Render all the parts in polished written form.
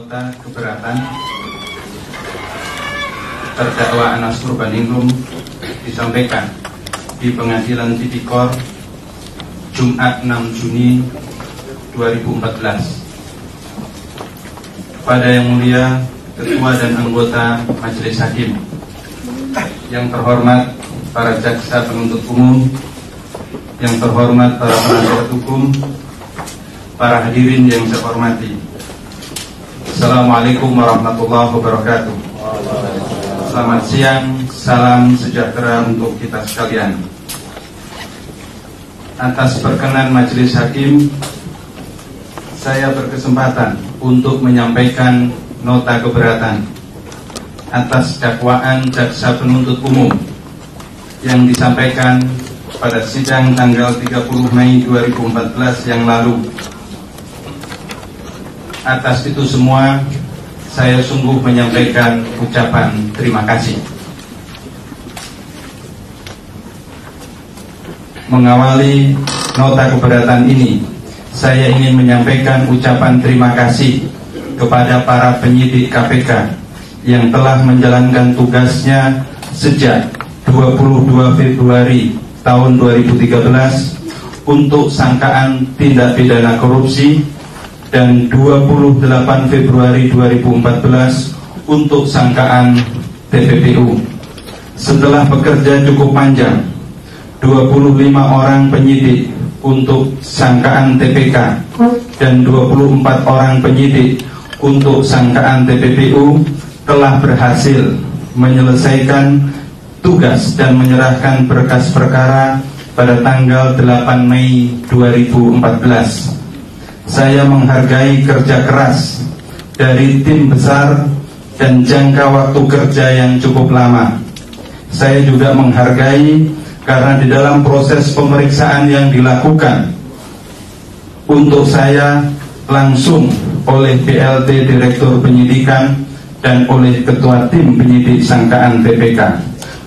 nota keberatan terdakwa Anas Urbaningrum disampaikan di Pengadilan Tipikor Jumat 6 Juni 2014. Kepada Yang Mulia Ketua dan anggota Majelis Hakim, yang terhormat para jaksa penuntut umum, yang terhormat para penasihat hukum, para hadirin yang saya hormati, Assalamualaikum warahmatullahi wabarakatuh. Selamat siang, salam sejahtera untuk kita sekalian. Atas perkenan Majelis Hakim, saya berkesempatan untuk menyampaikan nota keberatan atas dakwaan jaksa penuntut umum yang disampaikan pada sidang tanggal 30 Mei 2014 yang lalu. Atas itu semua, saya sungguh menyampaikan ucapan terima kasih. Mengawali nota keberatan ini, saya ingin menyampaikan ucapan terima kasih kepada para penyidik KPK yang telah menjalankan tugasnya sejak 22 Februari tahun 2013 untuk sangkaan tindak pidana korupsi dan 28 Februari 2014 untuk sangkaan TPPU. Setelah bekerja cukup panjang, 25 orang penyidik untuk sangkaan TPK dan 24 orang penyidik untuk sangkaan TPPU telah berhasil menyelesaikan tugas dan menyerahkan berkas perkara pada tanggal 8 Mei 2014. Saya menghargai kerja keras dari tim besar dan jangka waktu kerja yang cukup lama. Saya juga menghargai karena di dalam proses pemeriksaan yang dilakukan untuk saya langsung oleh PLT Direktur Penyidikan dan oleh Ketua Tim Penyidik Sangkaan TPK.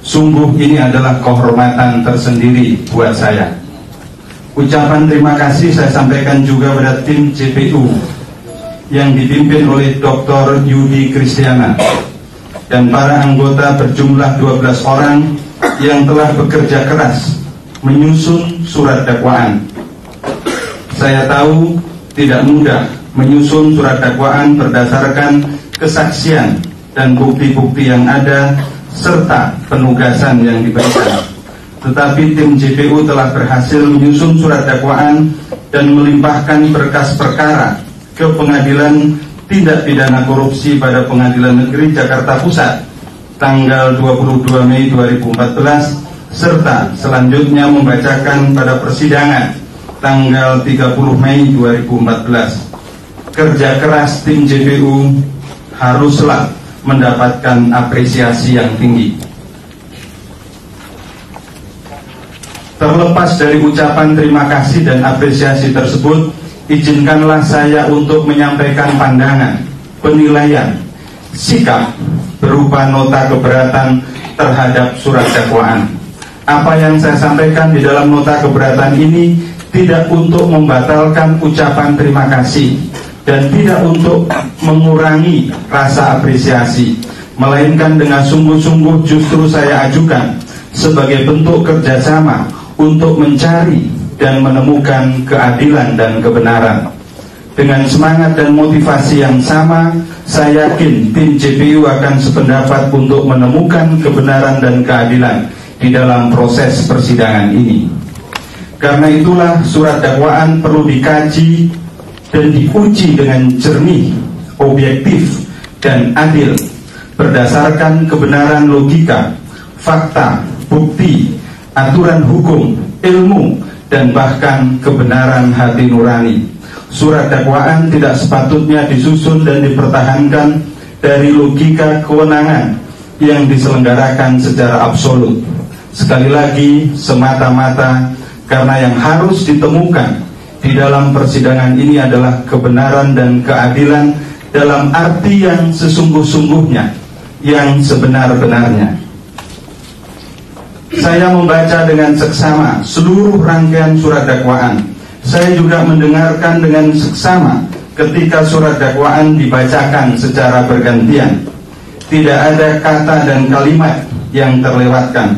Sungguh ini adalah kehormatan tersendiri buat saya. Ucapan terima kasih saya sampaikan juga pada tim JPU yang dipimpin oleh Dr. Yudi Kristiana dan para anggota berjumlah 12 orang yang telah bekerja keras menyusun surat dakwaan. Saya tahu tidak mudah menyusun surat dakwaan berdasarkan kesaksian dan bukti-bukti yang ada serta penugasan yang diberikan. Tetapi tim JPU telah berhasil menyusun surat dakwaan dan melimpahkan berkas perkara ke Pengadilan Tindak Pidana Korupsi pada Pengadilan Negeri Jakarta Pusat tanggal 22 Mei 2014 serta selanjutnya membacakan pada persidangan tanggal 30 Mei 2014. Kerja keras tim JPU haruslah mendapatkan apresiasi yang tinggi. Terlepas dari ucapan terima kasih dan apresiasi tersebut, izinkanlah saya untuk menyampaikan pandangan, penilaian, sikap berupa nota keberatan terhadap surat dakwaan. Apa yang saya sampaikan di dalam nota keberatan ini tidak untuk membatalkan ucapan terima kasih dan tidak untuk mengurangi rasa apresiasi, melainkan dengan sungguh-sungguh justru saya ajukan sebagai bentuk kerjasama untuk mencari dan menemukan keadilan dan kebenaran. Dengan semangat dan motivasi yang sama, saya yakin tim JPU akan sependapat untuk menemukan kebenaran dan keadilan di dalam proses persidangan ini. Karena itulah surat dakwaan perlu dikaji dan diuji dengan jernih, objektif, dan adil berdasarkan kebenaran logika, fakta, bukti, aturan hukum, ilmu, dan bahkan kebenaran hati nurani. Surat dakwaan tidak sepatutnya disusun dan dipertahankan dari logika kewenangan yang diselenggarakan secara absolut. Sekali lagi, semata-mata karena yang harus ditemukan di dalam persidangan ini adalah kebenaran dan keadilan dalam arti yang sesungguh-sungguhnya, yang sebenar-benarnya. Saya membaca dengan seksama seluruh rangkaian surat dakwaan. Saya juga mendengarkan dengan seksama ketika surat dakwaan dibacakan secara bergantian. Tidak ada kata dan kalimat yang terlewatkan.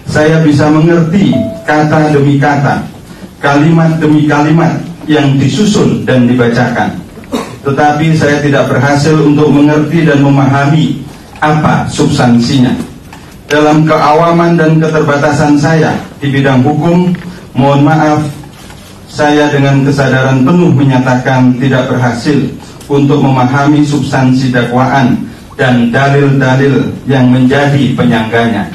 Saya bisa mengerti kata demi kata, kalimat demi kalimat yang disusun dan dibacakan. Tetapi saya tidak berhasil untuk mengerti dan memahami apa substansinya. Dalam keawaman dan keterbatasan saya di bidang hukum, mohon maaf, saya dengan kesadaran penuh menyatakan tidak berhasil untuk memahami substansi dakwaan dan dalil-dalil yang menjadi penyangganya.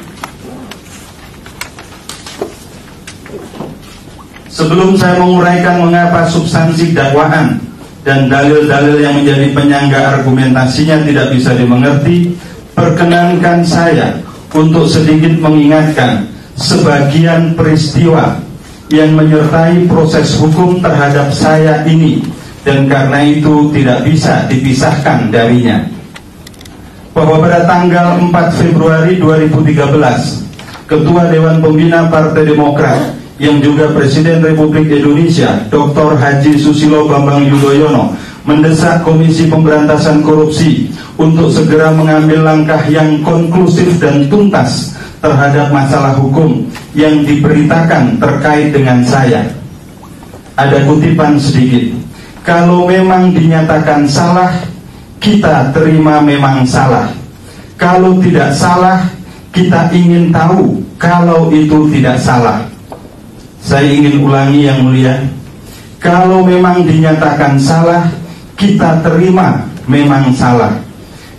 Sebelum saya menguraikan mengapa substansi dakwaan dan dalil-dalil yang menjadi penyangga argumentasinya tidak bisa dimengerti, perkenankan saya untuk sedikit mengingatkan sebagian peristiwa yang menyertai proses hukum terhadap saya ini, dan karena itu tidak bisa dipisahkan darinya. Bahwa pada tanggal 4 Februari 2013, Ketua Dewan Pembina Partai Demokrat yang juga Presiden Republik Indonesia, Dr. Haji Susilo Bambang Yudhoyono, mendesak Komisi Pemberantasan Korupsi untuk segera mengambil langkah yang konklusif dan tuntas terhadap masalah hukum yang diberitakan terkait dengan saya. Ada kutipan sedikit, kalau memang dinyatakan salah, kita terima memang salah. Kalau tidak salah, kita ingin tahu kalau itu tidak salah. Saya ingin ulangi yang mulia, kalau memang dinyatakan salah, kita terima memang salah.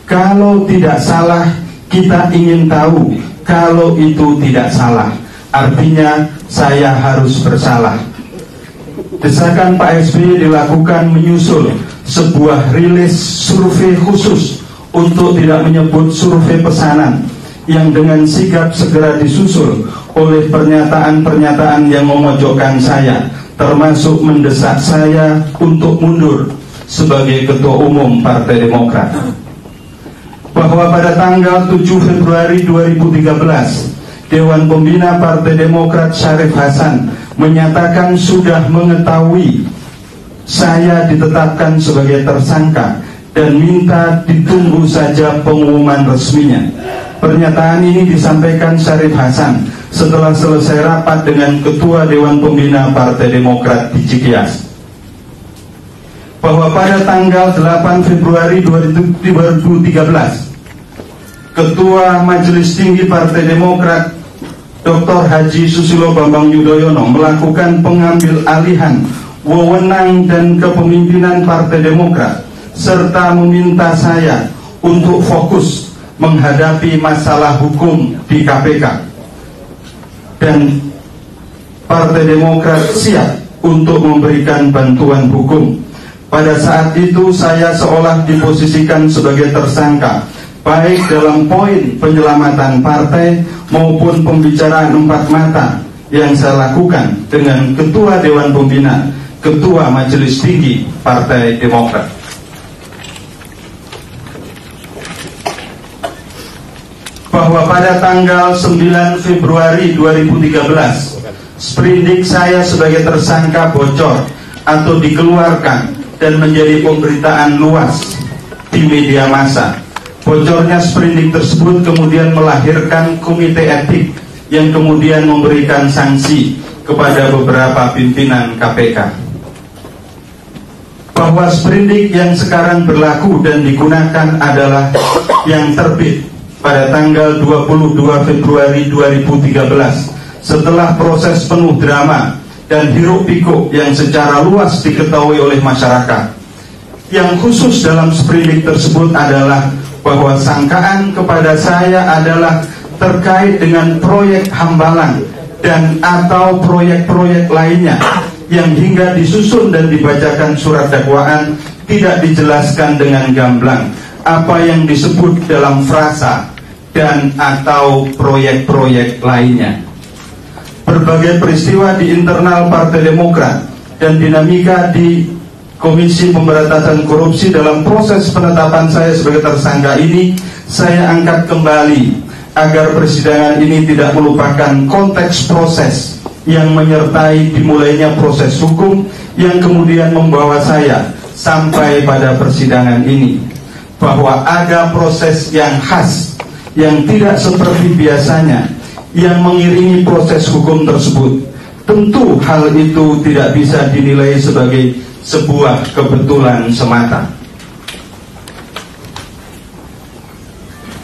Kalau tidak salah, kita ingin tahu kalau itu tidak salah. Artinya saya harus bersalah. Desakan Pak SBY dilakukan menyusul sebuah rilis survei khusus untuk tidak menyebut survei pesanan, yang dengan sigap segera disusul oleh pernyataan-pernyataan yang memojokkan saya, termasuk mendesak saya untuk mundur sebagai Ketua Umum Partai Demokrat. Bahwa pada tanggal 7 Februari 2013, Dewan Pembina Partai Demokrat Syarif Hasan menyatakan sudah mengetahui saya ditetapkan sebagai tersangka dan minta ditunggu saja pengumuman resminya. Pernyataan ini disampaikan Syarif Hasan setelah selesai rapat dengan Ketua Dewan Pembina Partai Demokrat di Cikias. Bahwa pada tanggal 8 Februari 2013, Ketua Majelis Tinggi Partai Demokrat Dr. Haji Susilo Bambang Yudhoyono melakukan pengambil alihan wewenang dan kepemimpinan Partai Demokrat, serta meminta saya untuk fokus menghadapi masalah hukum di KPK. Dan Partai Demokrat siap untuk memberikan bantuan hukum. Pada saat itu saya seolah diposisikan sebagai tersangka, baik dalam poin penyelamatan partai maupun pembicaraan empat mata yang saya lakukan dengan Ketua Dewan Pembina, Ketua Majelis Tinggi Partai Demokrat. Bahwa pada tanggal 9 Februari 2013, sprindik saya sebagai tersangka bocor atau dikeluarkan dan menjadi pemberitaan luas di media massa. Bocornya sprindik tersebut kemudian melahirkan komite etik yang kemudian memberikan sanksi kepada beberapa pimpinan KPK. Bahwa sprindik yang sekarang berlaku dan digunakan adalah yang terbit pada tanggal 22 Februari 2013 setelah proses penuh drama dan hiruk-pikuk yang secara luas diketahui oleh masyarakat. Yang khusus dalam sprindik tersebut adalah bahwa sangkaan kepada saya adalah terkait dengan proyek Hambalang dan atau proyek-proyek lainnya yang hingga disusun dan dibacakan surat dakwaan tidak dijelaskan dengan gamblang apa yang disebut dalam frasa dan atau proyek-proyek lainnya. Berbagai peristiwa di internal Partai Demokrat dan dinamika di Komisi Pemberantasan Korupsi dalam proses penetapan saya sebagai tersangka ini saya angkat kembali agar persidangan ini tidak melupakan konteks proses yang menyertai dimulainya proses hukum yang kemudian membawa saya sampai pada persidangan ini, bahwa ada proses yang khas yang tidak seperti biasanya yang mengiringi proses hukum tersebut. Tentu hal itu tidak bisa dinilai sebagai sebuah kebetulan semata.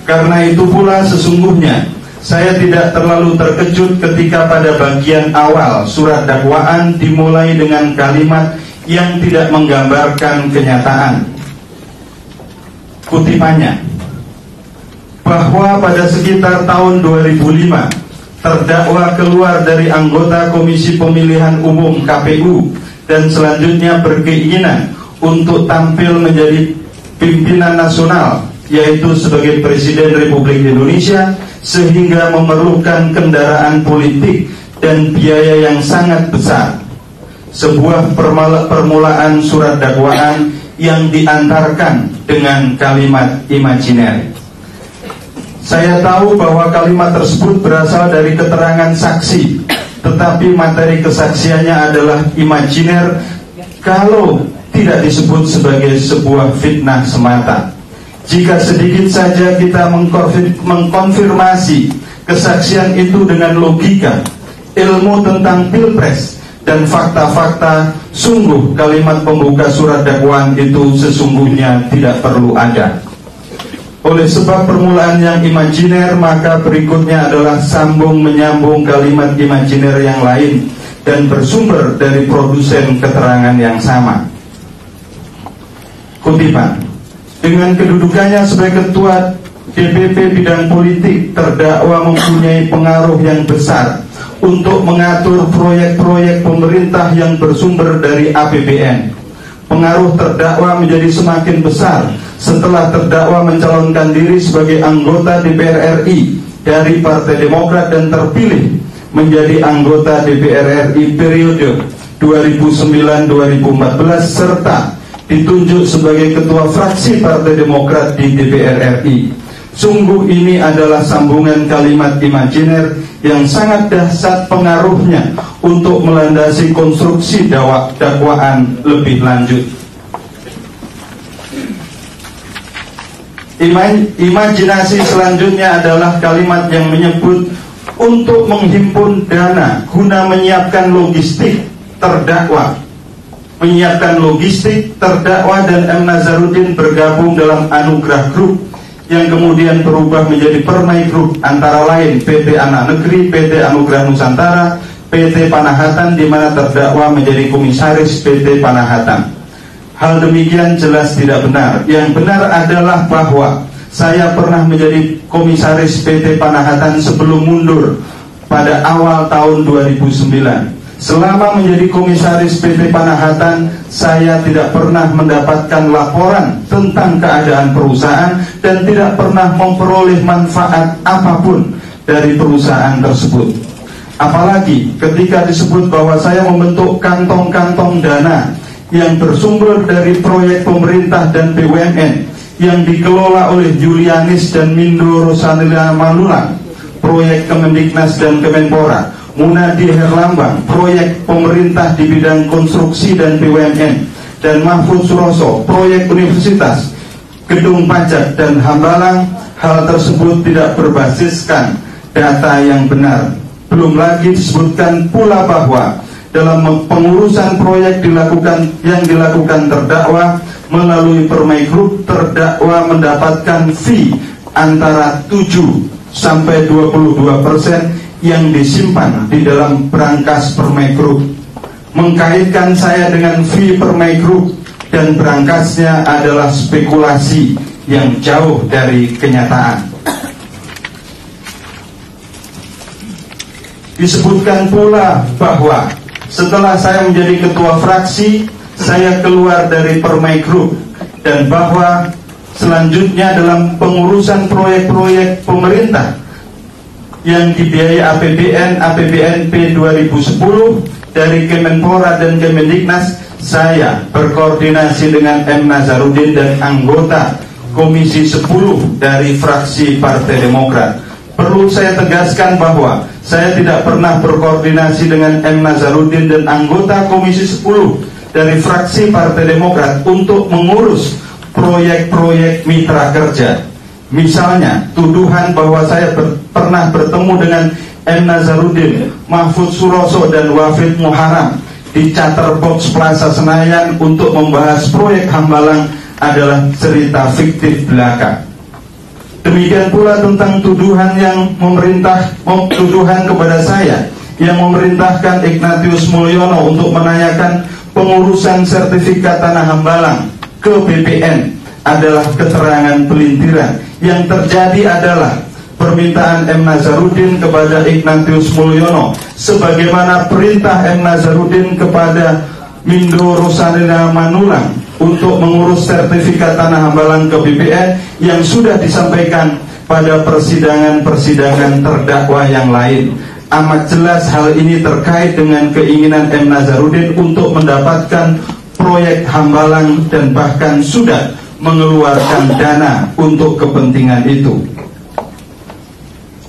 Karena itu pula sesungguhnya saya tidak terlalu terkejut ketika pada bagian awal surat dakwaan dimulai dengan kalimat yang tidak menggambarkan kenyataan. Kutipannya, bahwa pada sekitar tahun 2005 terdakwa keluar dari anggota Komisi Pemilihan Umum KPU dan selanjutnya berkeinginan untuk tampil menjadi pimpinan nasional, yaitu sebagai Presiden Republik Indonesia, sehingga memerlukan kendaraan politik dan biaya yang sangat besar. Sebuah permulaan surat dakwaan yang diantarkan dengan kalimat imajiner. Saya tahu bahwa kalimat tersebut berasal dari keterangan saksi, tetapi materi kesaksiannya adalah imajiner kalau tidak disebut sebagai sebuah fitnah semata. Jika sedikit saja kita mengkonfirmasi kesaksian itu dengan logika, ilmu tentang pilpres, dan fakta-fakta, sungguh kalimat pembuka surat dakwaan itu sesungguhnya tidak perlu ada. Oleh sebab permulaan yang imajiner, maka berikutnya adalah sambung menyambung kalimat imajiner yang lain dan bersumber dari produsen keterangan yang sama. Kutipan, dengan kedudukannya sebagai ketua DPP bidang politik, terdakwa mempunyai pengaruh yang besar untuk mengatur proyek-proyek pemerintah yang bersumber dari APBN. Pengaruh terdakwa menjadi semakin besar setelah terdakwa mencalonkan diri sebagai anggota DPR RI dari Partai Demokrat dan terpilih menjadi anggota DPR RI periode 2009-2014 serta ditunjuk sebagai ketua fraksi Partai Demokrat di DPR RI. Sungguh ini adalah sambungan kalimat imajiner yang sangat dahsyat pengaruhnya untuk melandasi konstruksi dakwaan lebih lanjut. Imajinasi selanjutnya adalah kalimat yang menyebut untuk menghimpun dana guna menyiapkan logistik terdakwa. Menyiapkan logistik terdakwa dan M. Nazarudin bergabung dalam Anugrah Group yang kemudian berubah menjadi Permai Group, antara lain PT Anak Negeri, PT Anugrah Nusantara, PT Panahatan, di mana terdakwa menjadi komisaris PT Panahatan. Hal demikian jelas tidak benar. Yang benar adalah bahwa saya pernah menjadi komisaris PT Panahatan sebelum mundur pada awal tahun 2009. Selama menjadi komisaris PT Panahatan, saya tidak pernah mendapatkan laporan tentang keadaan perusahaan dan tidak pernah memperoleh manfaat apapun dari perusahaan tersebut. Apalagi ketika disebut bahwa saya membentuk kantong-kantong dana yang bersumber dari proyek pemerintah dan BUMN yang dikelola oleh Julianis dan Mindo Rosanila Malulang, proyek Kemendiknas dan Kemenpora, Munadi Herlambang, proyek pemerintah di bidang konstruksi dan BUMN, dan Mahfud Suroso, proyek universitas, gedung pajak dan Hambalang. Hal tersebut tidak berbasiskan data yang benar. Belum lagi disebutkan pula bahwa dalam pengurusan proyek yang dilakukan terdakwa melalui Permai Group, terdakwa mendapatkan fee antara 7-22% yang disimpan di dalam brankas Permai Group. Mengkaitkan saya dengan fee Permai Group dan brankasnya adalah spekulasi yang jauh dari kenyataan. Disebutkan pula bahwa setelah saya menjadi ketua fraksi, saya keluar dari Permai Group, dan bahwa selanjutnya dalam pengurusan proyek-proyek pemerintah yang dibiayai APBNP 2010 dari Kemenpora dan Kemendiknas, saya berkoordinasi dengan M. Nazarudin dan anggota Komisi 10 dari fraksi Partai Demokrat. Perlu saya tegaskan bahwa saya tidak pernah berkoordinasi dengan M. Nazarudin dan anggota Komisi 10 dari fraksi Partai Demokrat untuk mengurus proyek-proyek mitra kerja. Misalnya, tuduhan bahwa saya pernah bertemu dengan M. Nazarudin, Mahfud Suroso, dan Wafid Muharram di Chatterbox Plaza Senayan untuk membahas proyek Hambalang adalah cerita fiktif belaka. Demikian pula tentang tuduhan kepada saya yang memerintahkan Ignatius Mulyono untuk menanyakan pengurusan sertifikat tanah Hambalang ke BPN adalah keterangan pelintiran. Yang terjadi adalah permintaan M. Nazarudin kepada Ignatius Mulyono sebagaimana perintah M. Nazarudin kepada Mindo Rosalina Manulang untuk mengurus sertifikat tanah Hambalang ke BPN yang sudah disampaikan pada persidangan-persidangan terdakwa yang lain. Amat jelas hal ini terkait dengan keinginan M. Nazarudin untuk mendapatkan proyek Hambalang dan bahkan sudah mengeluarkan dana untuk kepentingan itu.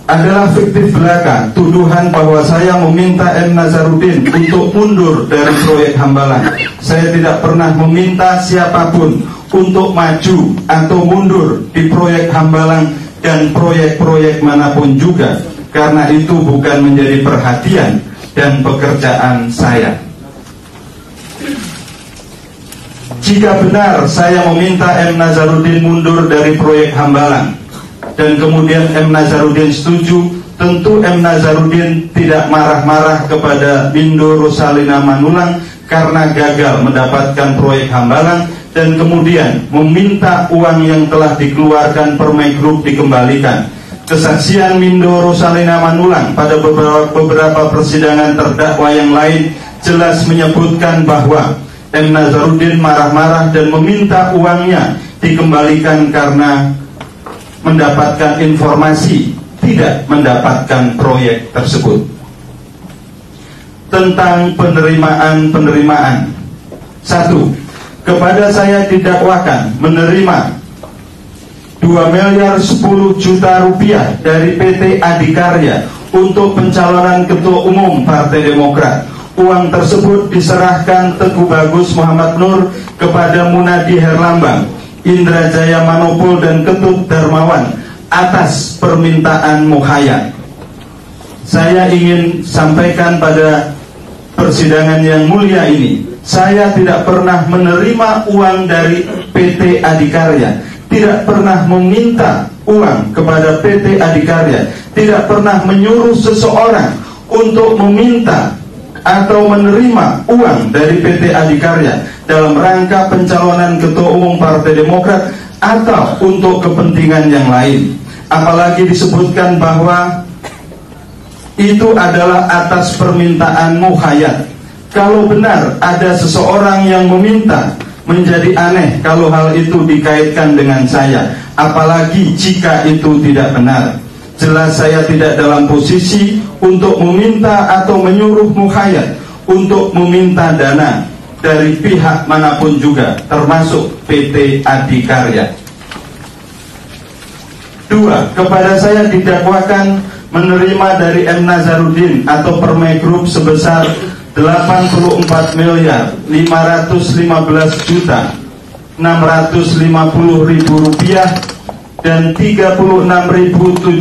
Adalah fiktif belaka tuduhan bahwa saya meminta M. Nazarudin untuk mundur dari proyek Hambalang. Saya tidak pernah meminta siapapun untuk maju atau mundur di proyek Hambalang dan proyek-proyek manapun juga, karena itu bukan menjadi perhatian dan pekerjaan saya. Jika benar saya meminta M. Nazarudin mundur dari proyek Hambalang dan kemudian M. Nazarudin setuju, tentu M. Nazarudin tidak marah-marah kepada Mindo Rosalina Manulang karena gagal mendapatkan proyek Hambalang dan kemudian meminta uang yang telah dikeluarkan Permai Group dikembalikan. Kesaksian Mindo Rosalina Manulang pada beberapa persidangan terdakwa yang lain jelas menyebutkan bahwa M. Nazarudin marah-marah dan meminta uangnya dikembalikan karena mendapatkan informasi tidak mendapatkan proyek tersebut. Tentang penerimaan. 1. Kepada saya didakwakan menerima 2.010.000.000 rupiah dari PT Adikarya untuk pencalonan Ketua Umum Partai Demokrat. Uang tersebut diserahkan Teguh Bagus Muhammad Nur kepada Munadi Herlambang, Indra Jaya Manopul, dan Ketut Darmawan atas permintaan Muhayat. Saya ingin sampaikan pada persidangan yang mulia ini, saya tidak pernah menerima uang dari PT Adikarya, tidak pernah meminta uang kepada PT Adikarya, tidak pernah menyuruh seseorang untuk meminta atau menerima uang dari PT Adikarya dalam rangka pencalonan Ketua Umum Partai Demokrat atau untuk kepentingan yang lain. Apalagi disebutkan bahwa itu adalah atas permintaan Muhayat. Kalau benar ada seseorang yang meminta, menjadi aneh kalau hal itu dikaitkan dengan saya, apalagi jika itu tidak benar. Jelas saya tidak dalam posisi untuk meminta atau menyuruh Muhayat untuk meminta dana dari pihak manapun juga, termasuk PT Adikarya. 2. Kepada saya didakwakan menerima dari M. Nazarudin atau Permai Group sebesar 84.515.650.000 rupiah dan 36.070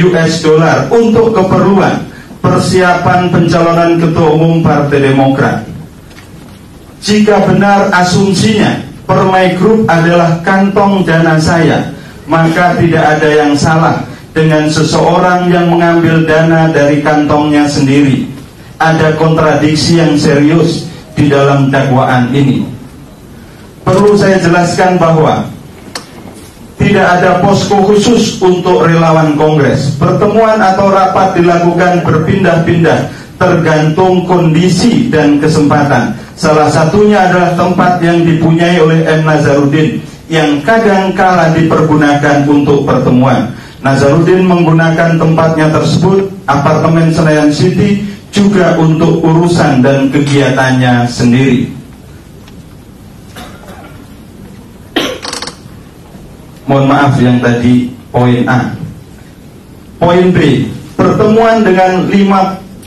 US dollar untuk keperluan persiapan pencalonan Ketua Umum Partai Demokrat. Jika benar asumsinya Permai Group adalah kantong dana saya, maka tidak ada yang salah dengan seseorang yang mengambil dana dari kantongnya sendiri. Ada kontradiksi yang serius di dalam dakwaan ini. Perlu saya jelaskan bahwa tidak ada posko khusus untuk relawan Kongres. Pertemuan atau rapat dilakukan berpindah-pindah tergantung kondisi dan kesempatan. Salah satunya adalah tempat yang dipunyai oleh M. Nazarudin yang kadang kala dipergunakan untuk pertemuan. Nazarudin menggunakan tempatnya tersebut, apartemen Senayan City, juga untuk urusan dan kegiatannya sendiri. Mohon maaf yang tadi poin A. Poin B, pertemuan dengan 513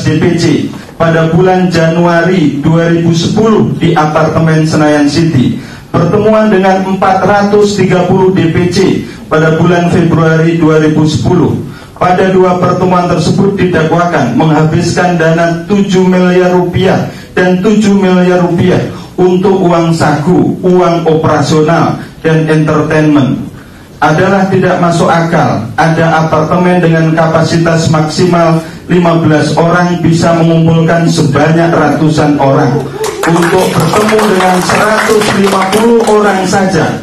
DPC pada bulan Januari 2010 di apartemen Senayan City, pertemuan dengan 430 DPC pada bulan Februari 2010. Pada dua pertemuan tersebut didakwakan menghabiskan dana 7 miliar rupiah dan 7 miliar rupiah untuk uang saku, uang operasional, dan entertainment. Adalah tidak masuk akal. Ada apartemen dengan kapasitas maksimal 15 orang bisa mengumpulkan sebanyak ratusan orang. Untuk bertemu dengan 150 orang saja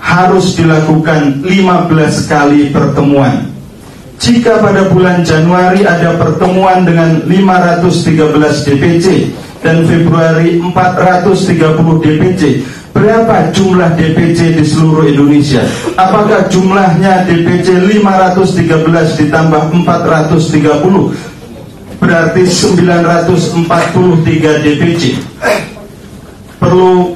harus dilakukan 15 kali pertemuan. Jika pada bulan Januari ada pertemuan dengan 513 DPC dan Februari 430 DPC, berapa jumlah DPC di seluruh Indonesia? Apakah jumlahnya DPC 513 ditambah 430 berarti 943 DPC? Perlu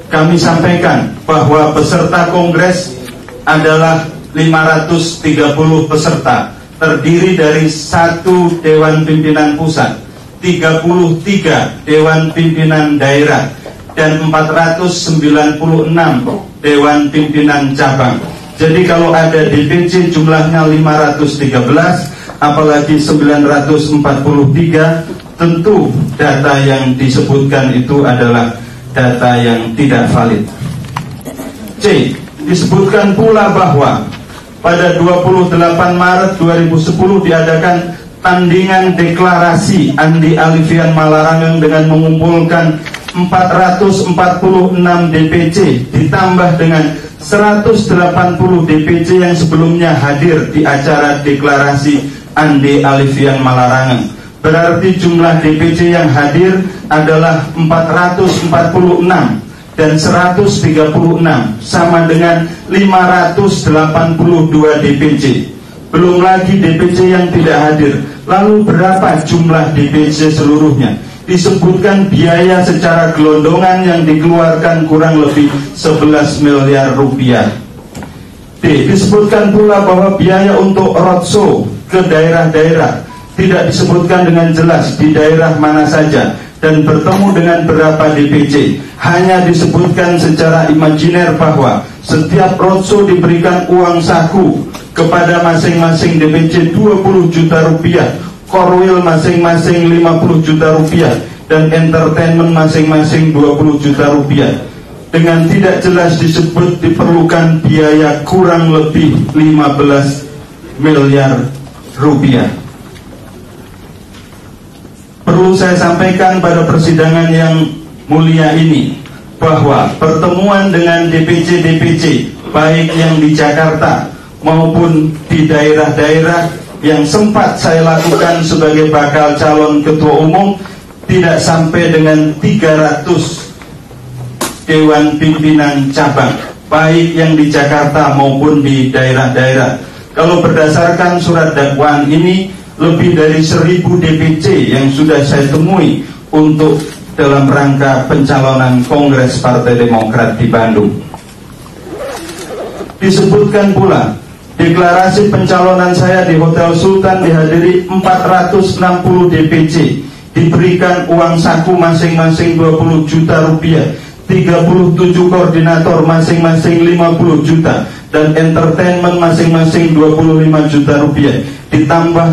kami sampaikan bahwa peserta kongres adalah 530 peserta, terdiri dari 1 Dewan Pimpinan Pusat, 33 Dewan Pimpinan Daerah, dan 496 Dewan Pimpinan Cabang. Jadi kalau ada DPC jumlahnya 513, apalagi 943, tentu data yang disebutkan itu adalah data yang tidak valid. C. Disebutkan pula bahwa pada 28 Maret 2010 diadakan tandingan deklarasi Andi Alifian Malarangeng dengan mengumpulkan 446 DPC ditambah dengan 180 DPC yang sebelumnya hadir di acara deklarasi Andi Alifian Malarangeng. Berarti jumlah DPC yang hadir adalah 446 dan 136, sama dengan 582 DPC. Belum lagi DPC yang tidak hadir. Lalu berapa jumlah DPC seluruhnya? Disebutkan biaya secara gelondongan yang dikeluarkan kurang lebih 11 miliar rupiah. D. Disebutkan pula bahwa biaya untuk roadshow ke daerah-daerah tidak disebutkan dengan jelas di daerah mana saja dan bertemu dengan berapa DPC. Hanya disebutkan secara imajiner bahwa setiap roadshow diberikan uang saku kepada masing-masing DPC 20 juta rupiah, korwil masing-masing 50 juta rupiah, dan entertainment masing-masing 20 juta rupiah. Dengan tidak jelas disebut diperlukan biaya kurang lebih 15 miliar rupiah. Perlu saya sampaikan pada persidangan yang mulia ini bahwa pertemuan dengan DPC-DPC baik yang di Jakarta maupun di daerah-daerah yang sempat saya lakukan sebagai bakal calon ketua umum tidak sampai dengan 300 Dewan Pimpinan Cabang baik yang di Jakarta maupun di daerah-daerah. Kalau berdasarkan surat dakwaan ini, lebih dari 1000 DPC yang sudah saya temui untuk dalam rangka pencalonan Kongres Partai Demokrat di Bandung. Disebutkan pula deklarasi pencalonan saya di Hotel Sultan dihadiri 460 DPC, diberikan uang saku masing-masing 20 juta rupiah, 37 koordinator masing-masing 50 juta, dan entertainment masing-masing 25 juta rupiah, ditambah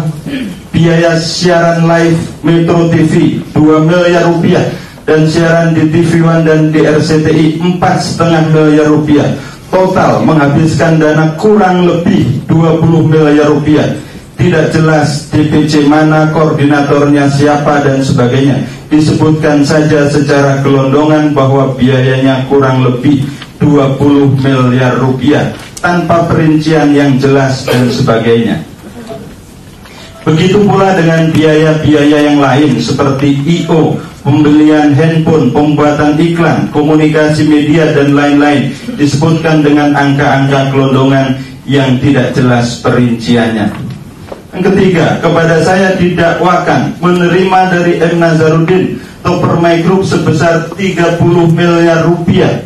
biaya siaran live Metro TV 2 miliar rupiah dan siaran di TV One dan di RCTI 4,5 miliar rupiah. Total menghabiskan dana kurang lebih 20 miliar rupiah. Tidak jelas DPC mana, koordinatornya siapa dan sebagainya. Disebutkan saja secara gelondongan bahwa biayanya kurang lebih 20 miliar rupiah tanpa perincian yang jelas dan sebagainya. Begitu pula dengan biaya-biaya yang lain seperti I.O., pembelian handphone, pembuatan iklan, komunikasi media, dan lain-lain. Disebutkan dengan angka-angka gelondongan yang tidak jelas perinciannya. Yang ketiga, kepada saya didakwakan menerima dari M. Nazarudin atau Permai Group sebesar 30 miliar rupiah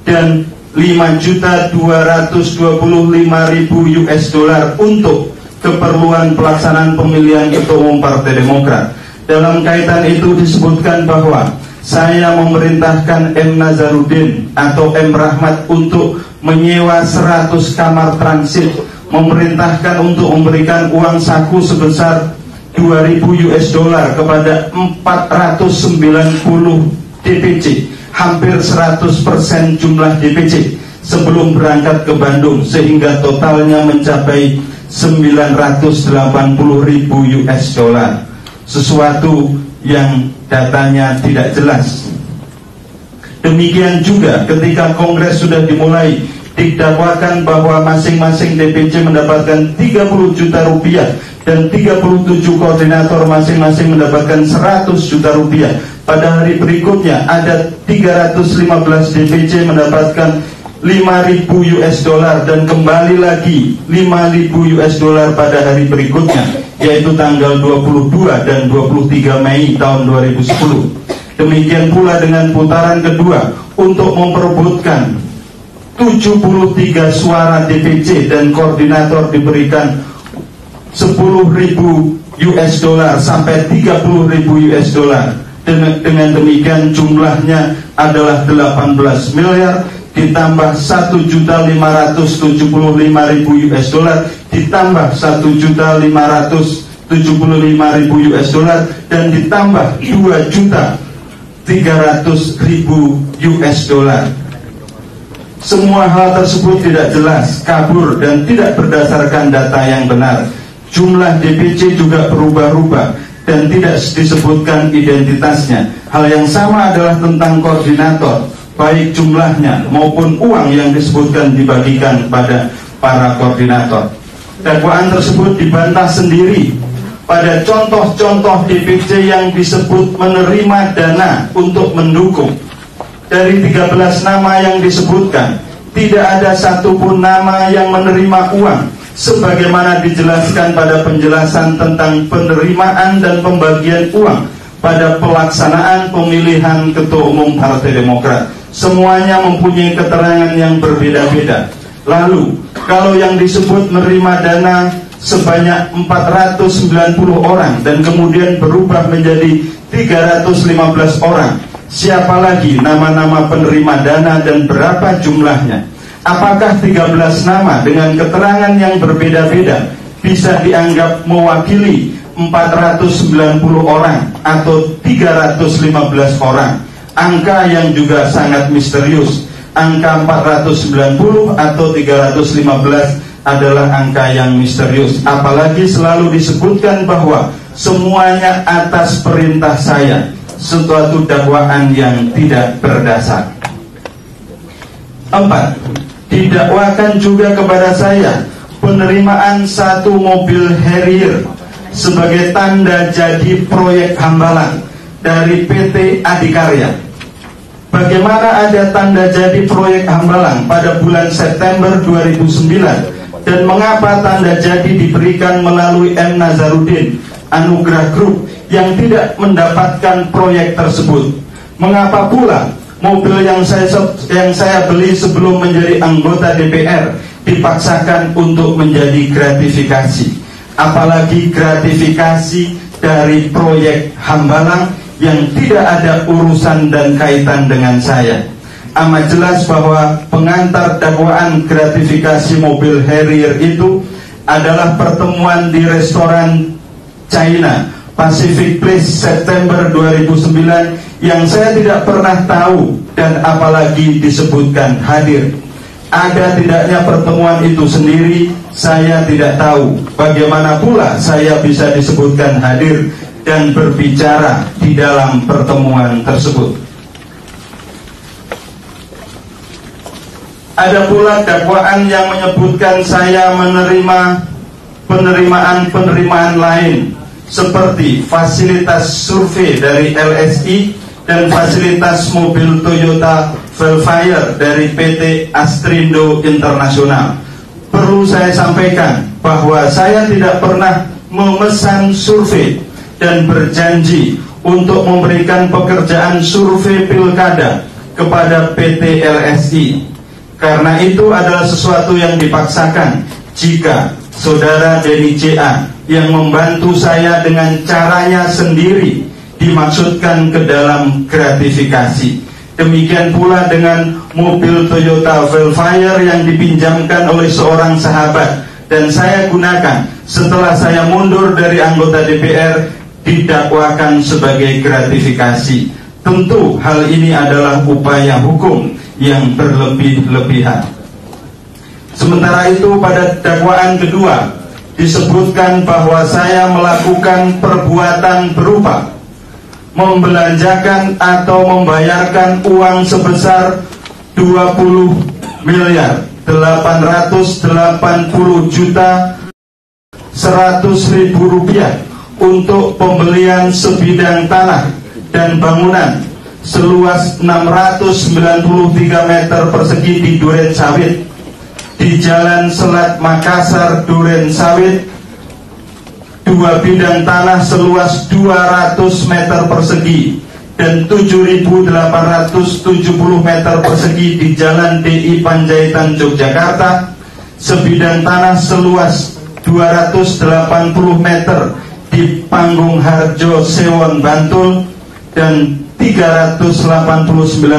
dan 5.225.000 US dollar untuk keperluan pelaksanaan pemilihan ketua umum Partai Demokrat. Dalam kaitan itu disebutkan bahwa saya memerintahkan M. Nazarudin atau M. Rahmat untuk menyewa 100 kamar transit, memerintahkan untuk memberikan uang saku sebesar 2.000 US dollar kepada 490 DPC, hampir 100% jumlah DPC sebelum berangkat ke Bandung, sehingga totalnya mencapai 980.000 US dollar, sesuatu yang datanya tidak jelas. Demikian juga ketika kongres sudah dimulai, didakwakan bahwa masing-masing DPC mendapatkan 30 juta rupiah dan 37 koordinator masing-masing mendapatkan 100 juta rupiah. Pada hari berikutnya ada 315 DPC mendapatkan 5.000 US dollar dan kembali lagi 5.000 US dollar pada hari berikutnya, yaitu tanggal 22 dan 23 Mei tahun 2010. Demikian pula dengan putaran kedua untuk memperebutkan 73 suara DPC dan koordinator diberikan 10.000 US dollar sampai 30.000 US dollar. Dengan demikian jumlahnya adalah 18 miliar ditambah 1.575.000 US dollar ditambah 1.575.000 US dollar dan ditambah 2.300.000 US dollar. Semua hal tersebut tidak jelas, kabur dan tidak berdasarkan data yang benar. Jumlah DPC juga berubah-ubah dan tidak disebutkan identitasnya. Hal yang sama adalah tentang koordinator, baik jumlahnya maupun uang yang disebutkan dibagikan pada para koordinator. Dakwaan tersebut dibantah sendiri pada contoh-contoh DPC yang disebut menerima dana untuk mendukung. Dari 13 nama yang disebutkan, tidak ada satupun nama yang menerima uang, sebagaimana dijelaskan pada penjelasan tentang penerimaan dan pembagian uang pada pelaksanaan pemilihan Ketua Umum Partai Demokrat. Semuanya mempunyai keterangan yang berbeda-beda. Lalu, kalau yang disebut menerima dana sebanyak 490 orang dan kemudian berubah menjadi 315 orang, siapa lagi nama-nama penerima dana dan berapa jumlahnya? Apakah 13 nama dengan keterangan yang berbeda-beda bisa dianggap mewakili 490 orang atau 315 orang? Angka yang juga sangat misterius. Angka 490 atau 315 adalah angka yang misterius. Apalagi selalu disebutkan bahwa semuanya atas perintah saya, suatu dakwaan yang tidak berdasar. 4. Didakwakan juga kepada saya penerimaan 1 mobil Harrier sebagai tanda jadi proyek Hambalang dari PT Adikarya. Bagaimana ada tanda jadi proyek Hambalang pada bulan September 2009 dan mengapa tanda jadi diberikan melalui M. Nazarudin Anugrah Group yang tidak mendapatkan proyek tersebut? Mengapa pula mobil yang saya beli sebelum menjadi anggota DPR dipaksakan untuk menjadi gratifikasi? Apalagi gratifikasi dari proyek Hambalang yang tidak ada urusan dan kaitan dengan saya. Amat jelas bahwa pengantar dakwaan gratifikasi mobil Harrier itu adalah pertemuan di restoran China Pacific Place September 2009 yang saya tidak pernah tahu dan apalagi disebutkan hadir. Ada tidaknya pertemuan itu sendiri saya tidak tahu. Bagaimana pula saya bisa disebutkan hadir dan berbicara di dalam pertemuan tersebut? Ada pula dakwaan yang menyebutkan saya menerima penerimaan lain seperti fasilitas survei dari LSI dan fasilitas mobil Toyota Velfire dari PT Astrindo Internasional. Perlu saya sampaikan bahwa saya tidak pernah memesan survei dan berjanji untuk memberikan pekerjaan survei pilkada kepada PT LSI. Karena itu adalah sesuatu yang dipaksakan jika Saudara Denny CA yang membantu saya dengan caranya sendiri dimaksudkan ke dalam gratifikasi. Demikian pula dengan mobil Toyota Velfire yang dipinjamkan oleh seorang sahabat dan saya gunakan setelah saya mundur dari anggota DPR, didakwakan sebagai gratifikasi. Tentu hal ini adalah upaya hukum yang berlebih-lebihan. Sementara itu pada dakwaan kedua disebutkan bahwa saya melakukan perbuatan berupa membelanjakan atau membayarkan uang sebesar 20.880.100.000 rupiah untuk pembelian sebidang tanah dan bangunan seluas 693 meter persegi di Duren Sawit di Jalan Selat Makassar, Duren Sawit, 2 bidang tanah seluas 200 meter persegi dan 7.870 meter persegi di Jalan DI Panjaitan, Yogyakarta, sebidang tanah seluas 280 meter di Panggung Harjo, Sewon, Bantul, dan 389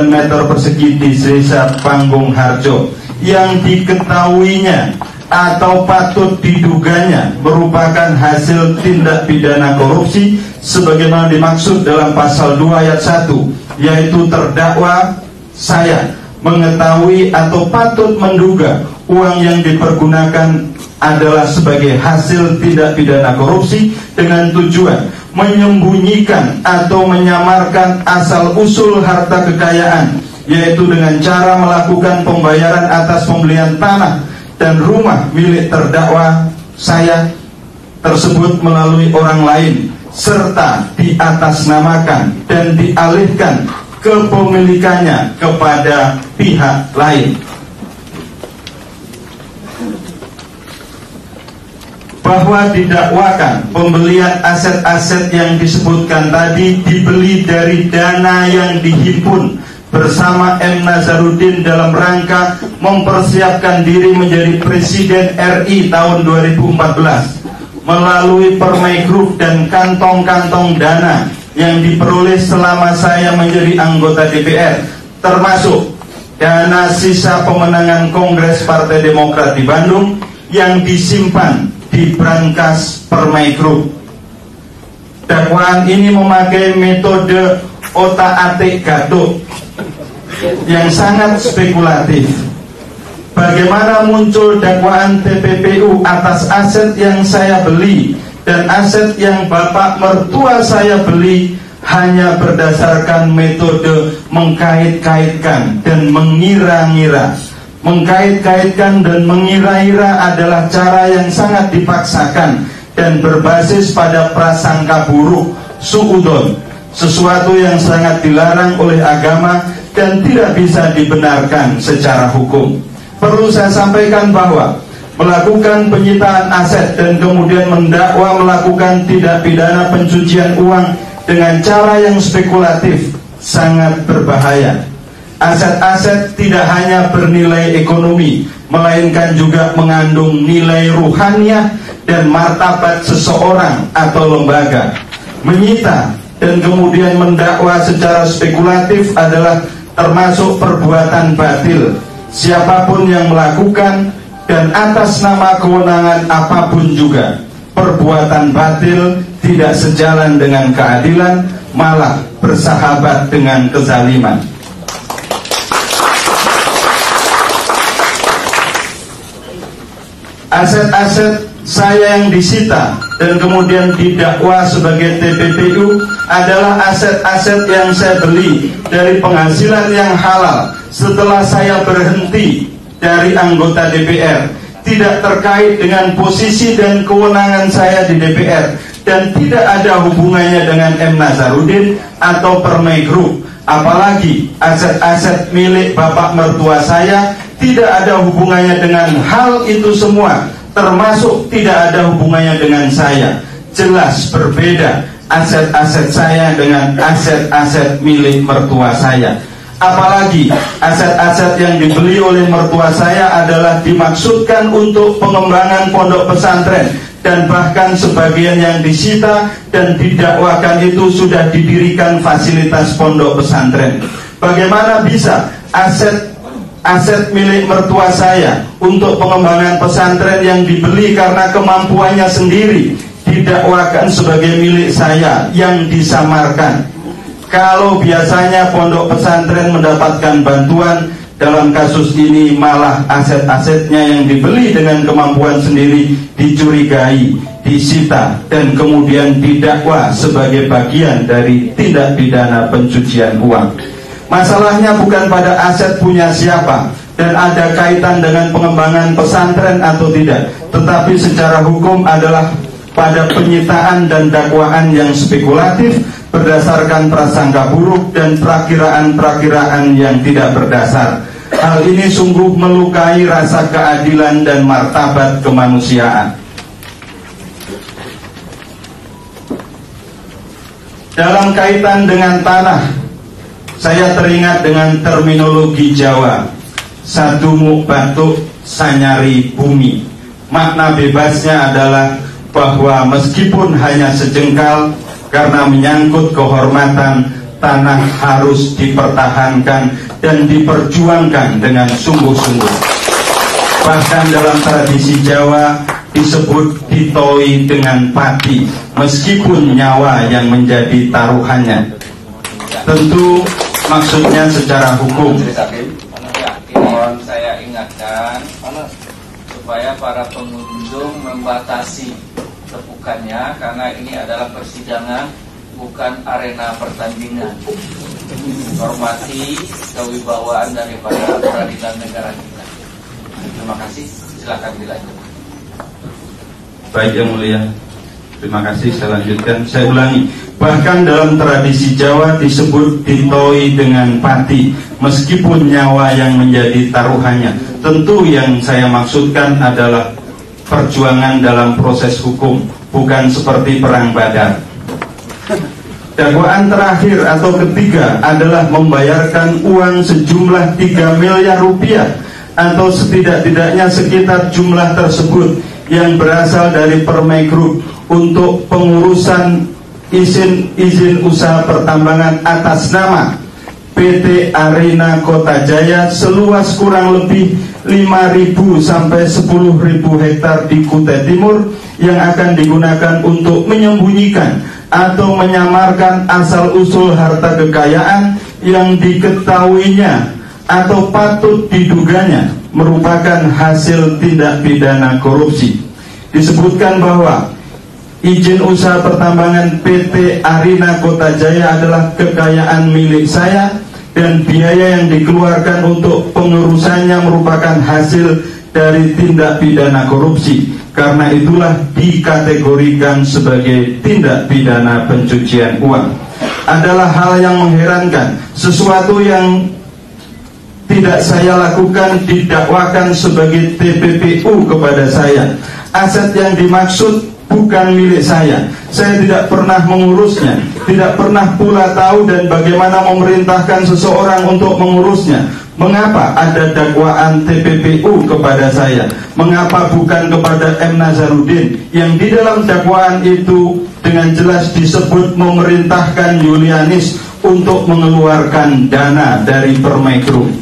meter persegi di Desa Panggung Harjo yang diketahuinya atau patut diduganya merupakan hasil tindak pidana korupsi sebagaimana dimaksud dalam pasal 2 ayat 1, yaitu terdakwa saya mengetahui atau patut menduga uang yang dipergunakan adalah sebagai hasil tindak pidana korupsi dengan tujuan menyembunyikan atau menyamarkan asal-usul harta kekayaan, yaitu dengan cara melakukan pembayaran atas pembelian tanah dan rumah milik terdakwa saya tersebut melalui orang lain, serta diatasnamakan dan dialihkan kepemilikannya kepada pihak lain. Bahwa didakwakan pembelian aset-aset yang disebutkan tadi dibeli dari dana yang dihimpun bersama M. Nazarudin dalam rangka mempersiapkan diri menjadi Presiden RI tahun 2014 melalui Permai Group dan kantong-kantong dana yang diperoleh selama saya menjadi anggota DPR, termasuk dana sisa pemenangan Kongres Partai Demokrat di Bandung yang disimpan di brankas Permai Group. Dakwaan ini memakai metode otak-atik gaduk yang sangat spekulatif. Bagaimana muncul dakwaan TPPU atas aset yang saya beli dan aset yang bapak mertua saya beli hanya berdasarkan metode mengkait-kaitkan dan mengira-ngira. Mengkait-kaitkan dan mengira-ira adalah cara yang sangat dipaksakan dan berbasis pada prasangka buruk, suudon, sesuatu yang sangat dilarang oleh agama dan tidak bisa dibenarkan secara hukum. Perlu saya sampaikan bahwa melakukan penyitaan aset dan kemudian mendakwa melakukan tindak pidana pencucian uang dengan cara yang spekulatif sangat berbahaya. Aset-aset tidak hanya bernilai ekonomi, melainkan juga mengandung nilai ruhaniah dan martabat seseorang atau lembaga. Menyita dan kemudian mendakwa secara spekulatif adalah termasuk perbuatan batil. Siapapun yang melakukan dan atas nama kewenangan apapun juga, perbuatan batil tidak sejalan dengan keadilan, malah bersahabat dengan kezaliman. Aset-aset saya yang disita dan kemudian didakwa sebagai TPPU adalah aset-aset yang saya beli dari penghasilan yang halal setelah saya berhenti dari anggota DPR, tidak terkait dengan posisi dan kewenangan saya di DPR, dan tidak ada hubungannya dengan M. Nazarudin atau Permai Group. Apalagi aset-aset milik bapak mertua saya tidak ada hubungannya dengan hal itu semua, termasuk tidak ada hubungannya dengan saya. Jelas berbeda aset-aset saya dengan aset-aset milik mertua saya. Apalagi aset-aset yang dibeli oleh mertua saya adalah dimaksudkan untuk pengembangan pondok pesantren, dan bahkan sebagian yang disita dan didakwakan itu sudah didirikan fasilitas pondok pesantren. Bagaimana bisa aset milik mertua saya untuk pengembangan pesantren yang dibeli karena kemampuannya sendiri didakwakan sebagai milik saya yang disamarkan? Kalau biasanya pondok pesantren mendapatkan bantuan, dalam kasus ini malah aset-asetnya yang dibeli dengan kemampuan sendiri dicurigai, disita, dan kemudian didakwa sebagai bagian dari tindak pidana pencucian uang. Masalahnya bukan pada aset punya siapa dan ada kaitan dengan pengembangan pesantren atau tidak, tetapi secara hukum adalah pada penyitaan dan dakwaan yang spekulatif berdasarkan prasangka buruk dan perakiraan-perakiraan yang tidak berdasar. Hal ini sungguh melukai rasa keadilan dan martabat kemanusiaan. Dalam kaitan dengan tanah, saya teringat dengan terminologi Jawa, sadumuk batuk sanyari bumi. Makna bebasnya adalah bahwa meskipun hanya sejengkal, karena menyangkut kehormatan, tanah harus dipertahankan dan diperjuangkan dengan sungguh-sungguh. Bahkan dalam tradisi Jawa disebut ditoi dengan pati, meskipun nyawa yang menjadi taruhannya. Tentu maksudnya secara hukum. Mohon saya ingatkan supaya para pengunjung membatasi tepukannya, karena ini adalah persidangan, bukan arena pertandingan. Hormati kewibawaan daripada peradilan negara kita. Terima kasih. Silakan dilanjut. Baik Yang Mulia, terima kasih. Saya lanjutkan. Saya ulangi. Bahkan dalam tradisi Jawa disebut ditoi dengan pati, meskipun nyawa yang menjadi taruhannya. Tentu yang saya maksudkan adalah perjuangan dalam proses hukum, bukan seperti perang Badar. Dakwaan terakhir atau ketiga adalah membayarkan uang sejumlah 3 miliar rupiah atau setidak-tidaknya sekitar jumlah tersebut yang berasal dari Permai Group untuk pengurusan izin usaha pertambangan atas nama PT Arena Kota Jaya seluas kurang lebih 5.000 sampai 10.000 hektar di Kutai Timur yang akan digunakan untuk menyembunyikan atau menyamarkan asal-usul harta kekayaan yang diketahuinya atau patut diduganya merupakan hasil tindak pidana korupsi. Disebutkan bahwa izin usaha pertambangan PT Arena Kota Jaya adalah kekayaan milik saya dan biaya yang dikeluarkan untuk pengurusannya merupakan hasil dari tindak pidana korupsi. Karena itulah dikategorikan sebagai tindak pidana pencucian uang. Adalah hal yang mengherankan, sesuatu yang tidak saya lakukan didakwakan sebagai TPPU kepada saya. Aset yang dimaksud bukan milik saya. Saya tidak pernah mengurusnya, tidak pernah pula tahu dan bagaimana memerintahkan seseorang untuk mengurusnya. Mengapa ada dakwaan TPPU kepada saya? Mengapa bukan kepada M. Nazarudin yang di dalam dakwaan itu dengan jelas disebut memerintahkan Yulianis untuk mengeluarkan dana dari Permai Group?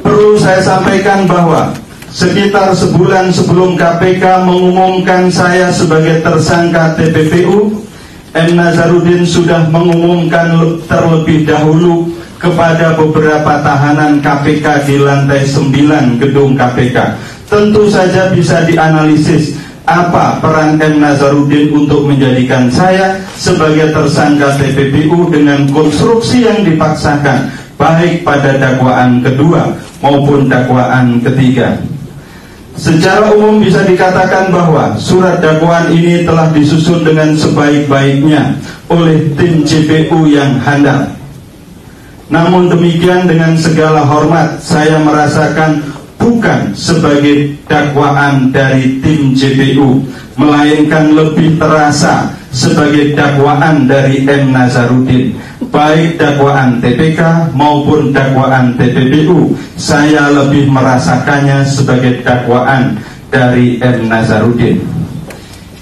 Perlu saya sampaikan bahwa sekitar sebulan sebelum KPK mengumumkan saya sebagai tersangka TPPU, M. Nazarudin sudah mengumumkan terlebih dahulu kepada beberapa tahanan KPK di lantai 9 gedung KPK. Tentu saja bisa dianalisis apa peran M. Nazarudin untuk menjadikan saya sebagai tersangka TPPU dengan konstruksi yang dipaksakan, baik pada dakwaan kedua maupun dakwaan ketiga. Secara umum bisa dikatakan bahwa surat dakwaan ini telah disusun dengan sebaik-baiknya oleh tim JPU yang handal. Namun demikian, dengan segala hormat, saya merasakan bukan sebagai dakwaan dari tim JPU, melainkan lebih terasa sebagai dakwaan dari M. Nazarudin. baik dakwaan TPK maupun dakwaan TPPU, saya lebih merasakannya sebagai dakwaan dari M. Nazarudin.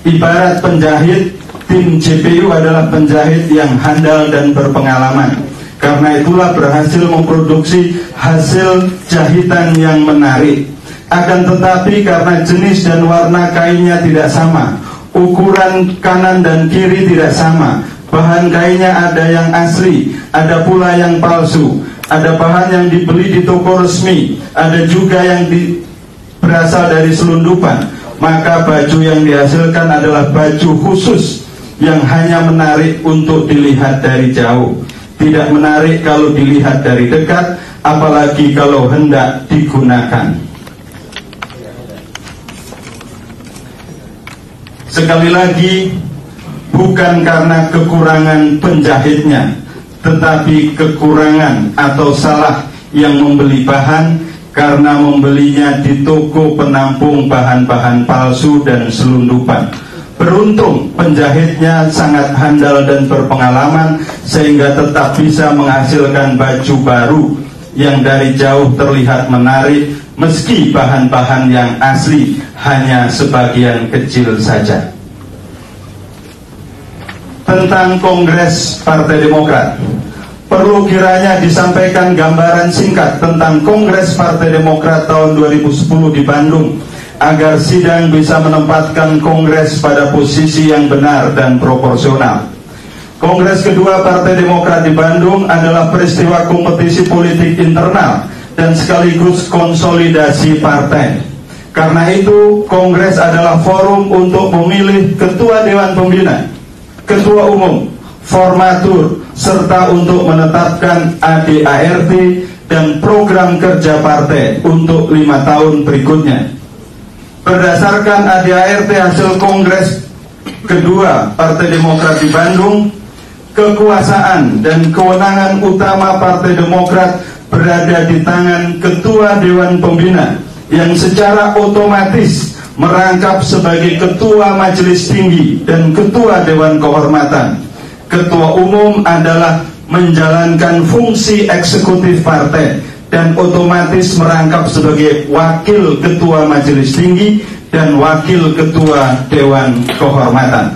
Ibarat penjahit, tim JPU adalah penjahit yang handal dan berpengalaman. Karena itulah berhasil memproduksi hasil jahitan yang menarik. Akan tetapi karena jenis dan warna kainnya tidak sama, ukuran kanan dan kiri tidak sama, bahan kainnya ada yang asli, ada pula yang palsu, ada bahan yang dibeli di toko resmi, ada juga yang berasal dari selundupan, maka baju yang dihasilkan adalah baju khusus yang hanya menarik untuk dilihat dari jauh, tidak menarik kalau dilihat dari dekat, apalagi kalau hendak digunakan. Sekali lagi, bukan karena kekurangan penjahitnya, tetapi kekurangan atau salah yang membeli bahan karena membelinya di toko penampung bahan-bahan palsu dan selundupan. Beruntung penjahitnya sangat handal dan berpengalaman sehingga tetap bisa menghasilkan baju baru yang dari jauh terlihat menarik, meski bahan-bahan yang asli hanya sebagian kecil saja. Tentang Kongres Partai Demokrat, perlu kiranya disampaikan gambaran singkat tentang Kongres Partai Demokrat tahun 2010 di Bandung, agar sidang bisa menempatkan Kongres pada posisi yang benar dan proporsional. Kongres kedua Partai Demokrat di Bandung adalah peristiwa kompetisi politik internal dan sekaligus konsolidasi partai. Karena itu, Kongres adalah forum untuk memilih Ketua Dewan Pembina, Ketua Umum, formatur, serta untuk menetapkan ADART dan program kerja partai untuk 5 tahun berikutnya. Berdasarkan ADART hasil Kongres kedua Partai Demokrat di Bandung, kekuasaan dan kewenangan utama Partai Demokrat berada di tangan Ketua Dewan Pembina yang secara otomatis merangkap sebagai Ketua Majelis Tinggi dan Ketua Dewan Kehormatan. Ketua Umum adalah menjalankan fungsi eksekutif partai dan otomatis merangkap sebagai Wakil Ketua Majelis Tinggi dan Wakil Ketua Dewan Kehormatan.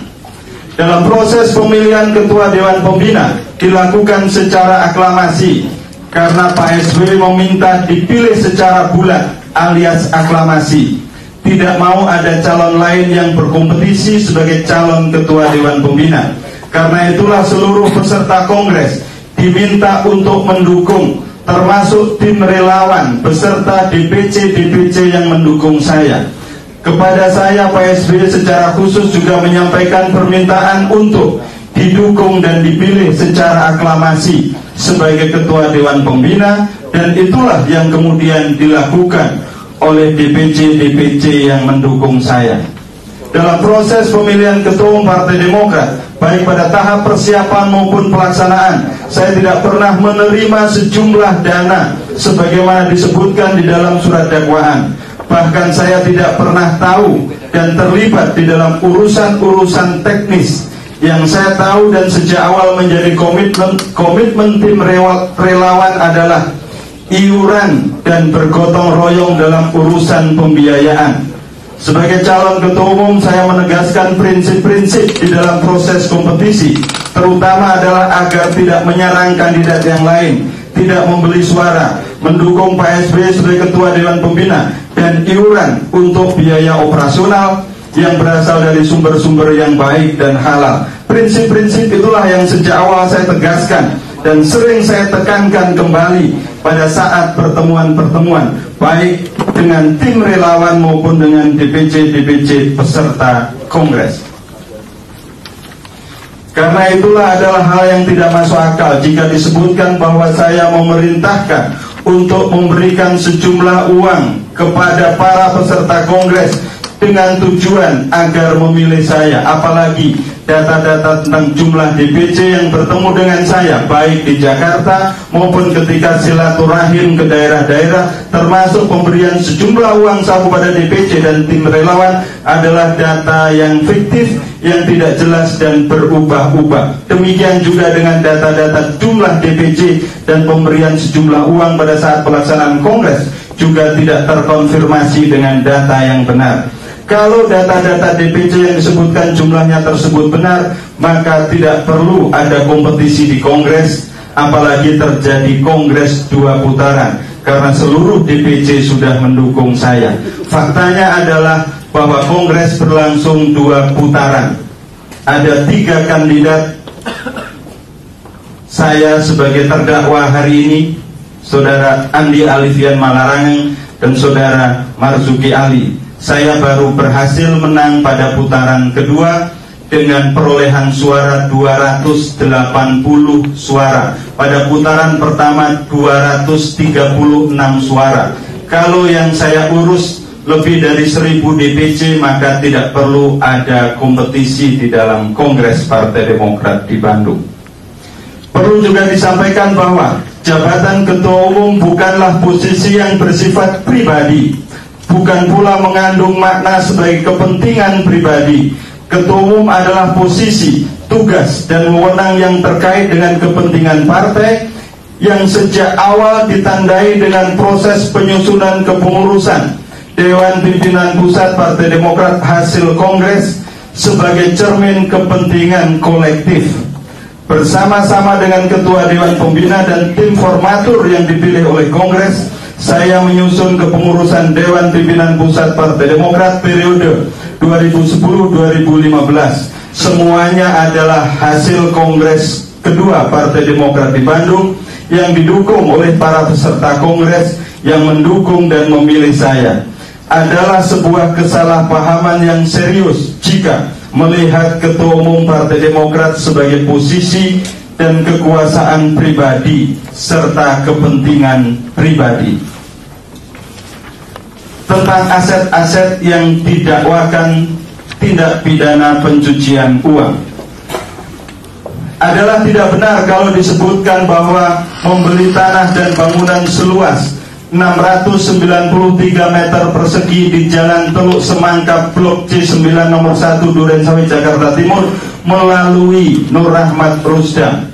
Dalam proses pemilihan Ketua Dewan Pembina dilakukan secara aklamasi karena Pak SBY meminta dipilih secara bulat alias aklamasi. Tidak mau ada calon lain yang berkompetisi sebagai calon Ketua Dewan Pembina. Karena itulah seluruh peserta Kongres diminta untuk mendukung, termasuk tim relawan beserta DPC-DPC yang mendukung saya. Kepada saya, Pak SBY secara khusus juga menyampaikan permintaan untuk didukung dan dipilih secara aklamasi sebagai Ketua Dewan Pembina, dan itulah yang kemudian dilakukan oleh DPC-DPC yang mendukung saya. Dalam proses pemilihan Ketua Umum Partai Demokrat, baik pada tahap persiapan maupun pelaksanaan, saya tidak pernah menerima sejumlah dana sebagaimana disebutkan di dalam surat dakwaan. Bahkan saya tidak pernah tahu dan terlibat di dalam urusan-urusan teknis. Yang saya tahu dan sejak awal menjadi komitmen tim relawan adalah iuran dan bergotong royong dalam urusan pembiayaan. Sebagai calon Ketua Umum, saya menegaskan prinsip-prinsip di dalam proses kompetisi, terutama adalah agar tidak menyerang kandidat yang lain, tidak membeli suara, mendukung Pak SBY sebagai Ketua Dewan Pembina, dan iuran untuk biaya operasional yang berasal dari sumber-sumber yang baik dan halal. Prinsip-prinsip itulah yang sejak awal saya tegaskan dan sering saya tekankan kembali pada saat pertemuan-pertemuan, baik dengan tim relawan maupun dengan DPC-DPC peserta Kongres. Karena itulah adalah hal yang tidak masuk akal jika disebutkan bahwa saya memerintahkan untuk memberikan sejumlah uang kepada para peserta Kongres dengan tujuan agar memilih saya, apalagi data-data tentang jumlah DPC yang bertemu dengan saya, baik di Jakarta maupun ketika silaturahim ke daerah-daerah, termasuk pemberian sejumlah uang saku pada DPC dan tim relawan, adalah data yang fiktif, yang tidak jelas dan berubah-ubah. Demikian juga dengan data-data jumlah DPC dan pemberian sejumlah uang pada saat pelaksanaan kongres juga tidak terkonfirmasi dengan data yang benar. Kalau data-data DPC yang disebutkan jumlahnya tersebut benar, maka tidak perlu ada kompetisi di kongres, apalagi terjadi kongres 2 putaran, karena seluruh DPC sudah mendukung saya. Faktanya adalah bahwa kongres berlangsung 2 putaran. Ada 3 kandidat. Saya sebagai terdakwa hari ini, Saudara Andi Alifian Malarangeng dan Saudara Marzuki Ali. Saya baru berhasil menang pada putaran kedua dengan perolehan suara 280 suara. Pada putaran pertama 236 suara. Kalau yang saya urus lebih dari 1000 DPC, maka tidak perlu ada kompetisi di dalam Kongres Partai Demokrat di Bandung. Perlu juga disampaikan bahwa jabatan Ketua Umum bukanlah posisi yang bersifat pribadi, bukan pula mengandung makna sebagai kepentingan pribadi. Ketua Umum adalah posisi, tugas, dan wewenang yang terkait dengan kepentingan partai yang sejak awal ditandai dengan proses penyusunan kepengurusan Dewan Pimpinan Pusat Partai Demokrat hasil Kongres sebagai cermin kepentingan kolektif. Bersama-sama dengan Ketua Dewan Pembina dan tim formatur yang dipilih oleh Kongres, saya menyusun kepengurusan Dewan Pimpinan Pusat Partai Demokrat periode 2010-2015. Semuanya adalah hasil Kongres kedua Partai Demokrat di Bandung yang didukung oleh para peserta Kongres yang mendukung dan memilih saya. Adalah sebuah kesalahpahaman yang serius jika melihat Ketua Umum Partai Demokrat sebagai posisi dan kekuasaan pribadi serta kepentingan pribadi. Tentang aset-aset yang didakwakan tindak pidana pencucian uang, adalah tidak benar kalau disebutkan bahwa membeli tanah dan bangunan seluas 693 meter persegi di Jalan Teluk Semangka Blok C9 nomor 1 Durensawit Jakarta Timur melalui Nur Rahmat Rusdam.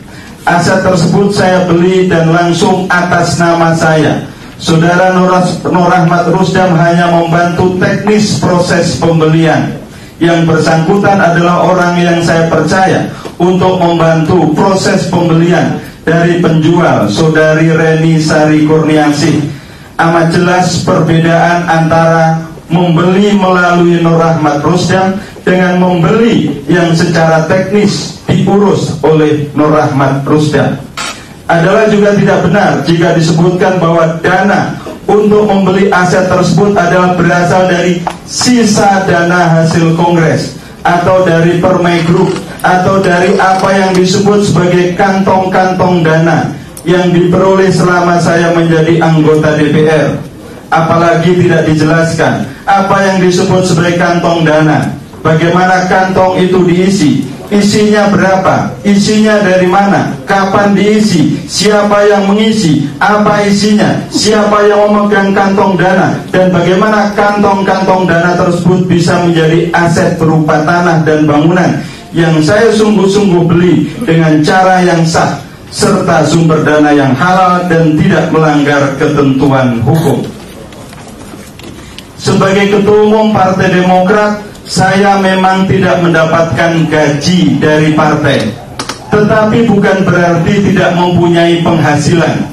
Aset tersebut saya beli dan langsung atas nama saya. Saudara Nur Rahmat Rusdam hanya membantu teknis proses pembelian. Yang bersangkutan adalah orang yang saya percaya untuk membantu proses pembelian dari penjual, Saudari Reni Sari Kurniasih. Amat jelas perbedaan antara membeli melalui Nur Rahmat Rusdam dengan membeli yang secara teknis diurus oleh Nur Rahmat Rusdam. Adalah juga tidak benar jika disebutkan bahwa dana untuk membeli aset tersebut adalah berasal dari sisa dana hasil Kongres atau dari Permai Group atau dari apa yang disebut sebagai kantong-kantong dana yang diperoleh selama saya menjadi anggota DPR. Apalagi tidak dijelaskan apa yang disebut sebagai kantong dana, bagaimana kantong itu diisi, isinya berapa, isinya dari mana, kapan diisi, siapa yang mengisi, apa isinya, siapa yang memegang kantong dana, dan bagaimana kantong-kantong dana tersebut bisa menjadi aset berupa tanah dan bangunan yang saya sungguh-sungguh beli dengan cara yang sah serta sumber dana yang halal dan tidak melanggar ketentuan hukum. Sebagai Ketua Umum Partai Demokrat, saya memang tidak mendapatkan gaji dari partai, tetapi bukan berarti tidak mempunyai penghasilan.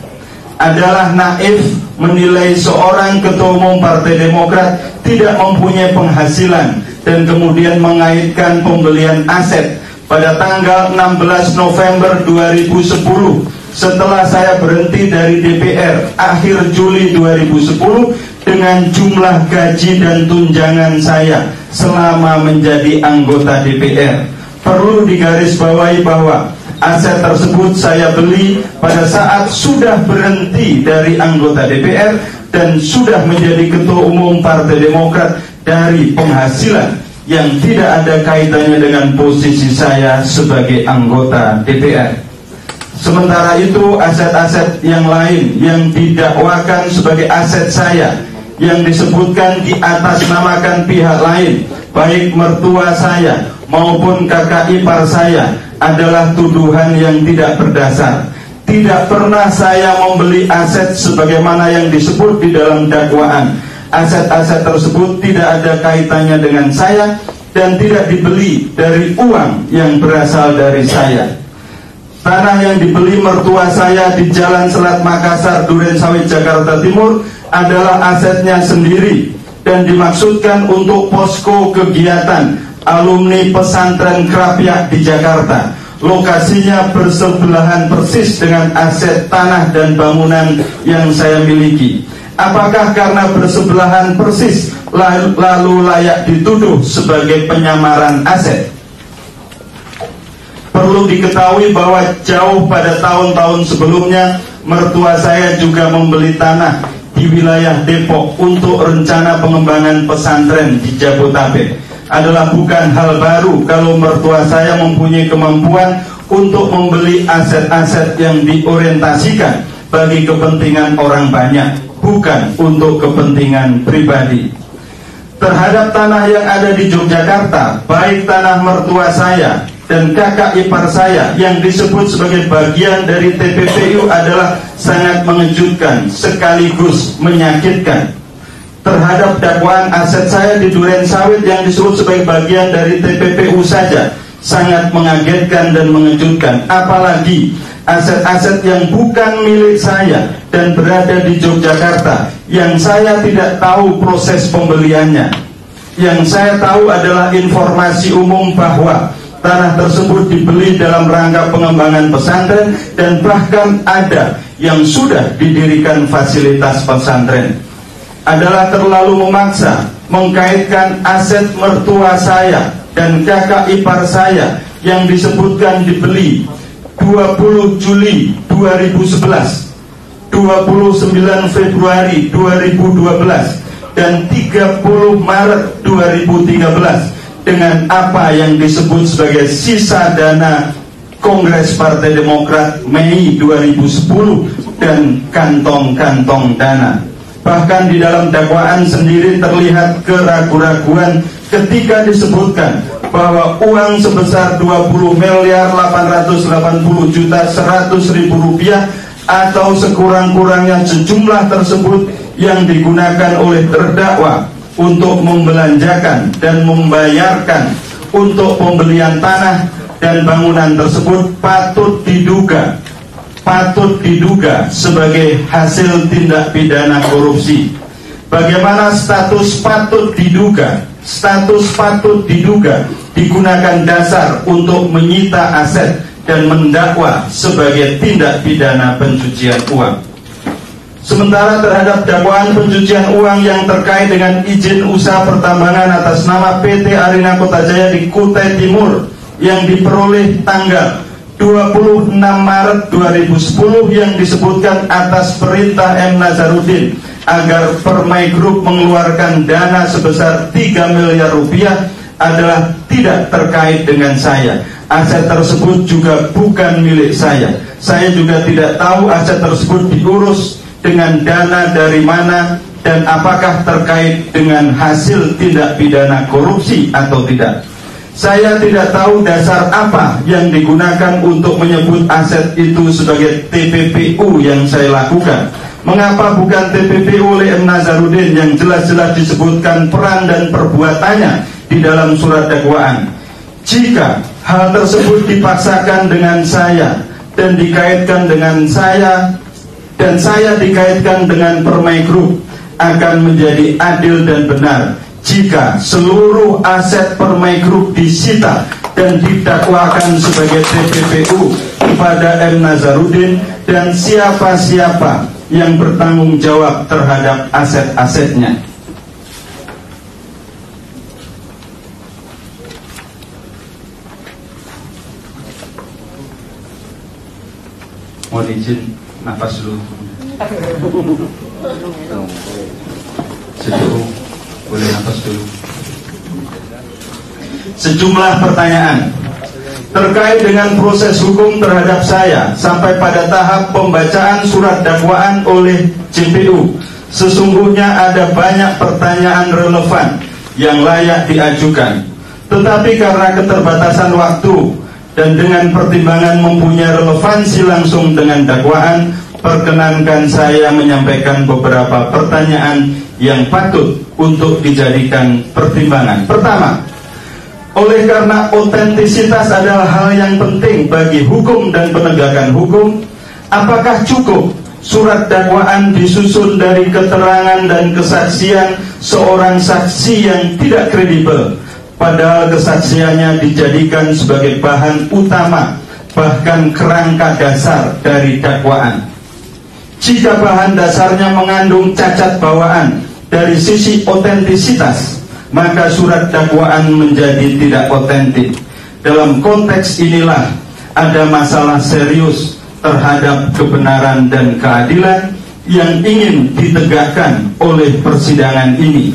Adalah naif menilai seorang Ketua Umum Partai Demokrat tidak mempunyai penghasilan dan kemudian mengaitkan pembelian aset pada tanggal 16 November 2010 setelah saya berhenti dari DPR akhir Juli 2010 dengan jumlah gaji dan tunjangan saya selama menjadi anggota DPR. Perlu digarisbawahi bahwa aset tersebut saya beli pada saat sudah berhenti dari anggota DPR dan sudah menjadi Ketua Umum Partai Demokrat dari penghasilan yang tidak ada kaitannya dengan posisi saya sebagai anggota DPR. Sementara itu aset-aset yang lain yang didakwakan sebagai aset saya, yang disebutkan di atas namakan pihak lain, baik mertua saya maupun kakak ipar saya, adalah tuduhan yang tidak berdasar. Tidak pernah saya membeli aset sebagaimana yang disebut di dalam dakwaan. Aset-aset tersebut tidak ada kaitannya dengan saya dan tidak dibeli dari uang yang berasal dari saya. Tanah yang dibeli mertua saya di Jalan Selat Makassar, Durensawit, Jakarta Timur adalah asetnya sendiri dan dimaksudkan untuk posko kegiatan alumni pesantren Krapyak di Jakarta. Lokasinya bersebelahan persis dengan aset tanah dan bangunan yang saya miliki. Apakah karena bersebelahan persis lalu layak dituduh sebagai penyamaran aset? Perlu diketahui bahwa jauh pada tahun-tahun sebelumnya mertua saya juga membeli tanah di wilayah Depok untuk rencana pengembangan pesantren di Jabodetabek. Adalah bukan hal baru kalau mertua saya mempunyai kemampuan untuk membeli aset-aset yang diorientasikan bagi kepentingan orang banyak, bukan untuk kepentingan pribadi. Terhadap tanah yang ada di Yogyakarta, baik tanah mertua saya dan kakak ipar saya yang disebut sebagai bagian dari TPPU adalah sangat mengejutkan sekaligus menyakitkan. Terhadap dakwaan aset saya di Durensawit yang disebut sebagai bagian dari TPPU saja sangat mengagetkan dan mengejutkan, apalagi aset-aset yang bukan milik saya dan berada di Yogyakarta yang saya tidak tahu proses pembeliannya. Yang saya tahu adalah informasi umum bahwa tanah tersebut dibeli dalam rangka pengembangan pesantren dan bahkan ada yang sudah didirikan fasilitas pesantren. Adalah terlalu memaksa mengkaitkan aset mertua saya dan kakak ipar saya yang disebutkan dibeli 20 Juli 2011, 29 Februari 2012 dan 30 Maret 2013 dengan apa yang disebut sebagai sisa dana Kongres Partai Demokrat Mei 2010 dan kantong-kantong dana. Bahkan di dalam dakwaan sendiri terlihat keraguan-raguan ketika disebutkan bahwa uang sebesar 20.880.100.000 rupiah atau sekurang-kurangnya sejumlah tersebut yang digunakan oleh terdakwa untuk membelanjakan dan membayarkan untuk pembelian tanah dan bangunan tersebut patut diduga sebagai hasil tindak pidana korupsi. Bagaimana status patut diduga? Status patut diduga digunakan dasar untuk menyita aset dan mendakwa sebagai tindak pidana pencucian uang. Sementara terhadap dakwaan pencucian uang yang terkait dengan izin usaha pertambangan atas nama PT Arina Kota Jaya di Kutai Timur yang diperoleh tanggal 26 Maret 2010 yang disebutkan atas perintah M. Nazarudin agar Permai Group mengeluarkan dana sebesar 3 miliar rupiah adalah tidak terkait dengan saya. Aset tersebut juga bukan milik saya. Saya juga tidak tahu aset tersebut diurus dengan dana dari mana dan apakah terkait dengan hasil tindak pidana korupsi atau tidak. Saya tidak tahu dasar apa yang digunakan untuk menyebut aset itu sebagai TPPU yang saya lakukan. Mengapa bukan TPPU oleh M. Nazarudin yang jelas-jelas disebutkan peran dan perbuatannya di dalam surat dakwaan? Jika hal tersebut dipaksakan dengan saya dan dikaitkan dengan saya dan saya dikaitkan dengan Permai Group, akan menjadi adil dan benar jika seluruh aset Permai Group disita dan didakwakan sebagai TPPU kepada M. Nazarudin dan siapa-siapa yang bertanggung jawab terhadap aset-asetnya. Mohon izin nafas dulu. Sejuk, boleh nafas dulu. sejumlah pertanyaan terkait dengan proses hukum terhadap saya sampai pada tahap pembacaan surat dakwaan oleh JPU. Sesungguhnya ada banyak pertanyaan relevan yang layak diajukan, tetapi karena keterbatasan waktu dan dengan pertimbangan mempunyai relevansi langsung dengan dakwaan, perkenankan saya menyampaikan beberapa pertanyaan yang patut untuk dijadikan pertimbangan. Pertama, oleh karena otentisitas adalah hal yang penting bagi hukum dan penegakan hukum, apakah cukup surat dakwaan disusun dari keterangan dan kesaksian seorang saksi yang tidak kredibel, padahal kesaksiannya dijadikan sebagai bahan utama, bahkan kerangka dasar dari dakwaan? Jika bahan dasarnya mengandung cacat bawaan dari sisi otentisitas, maka surat dakwaan menjadi tidak otentik. Dalam konteks inilah ada masalah serius terhadap kebenaran dan keadilan yang ingin ditegakkan oleh persidangan ini.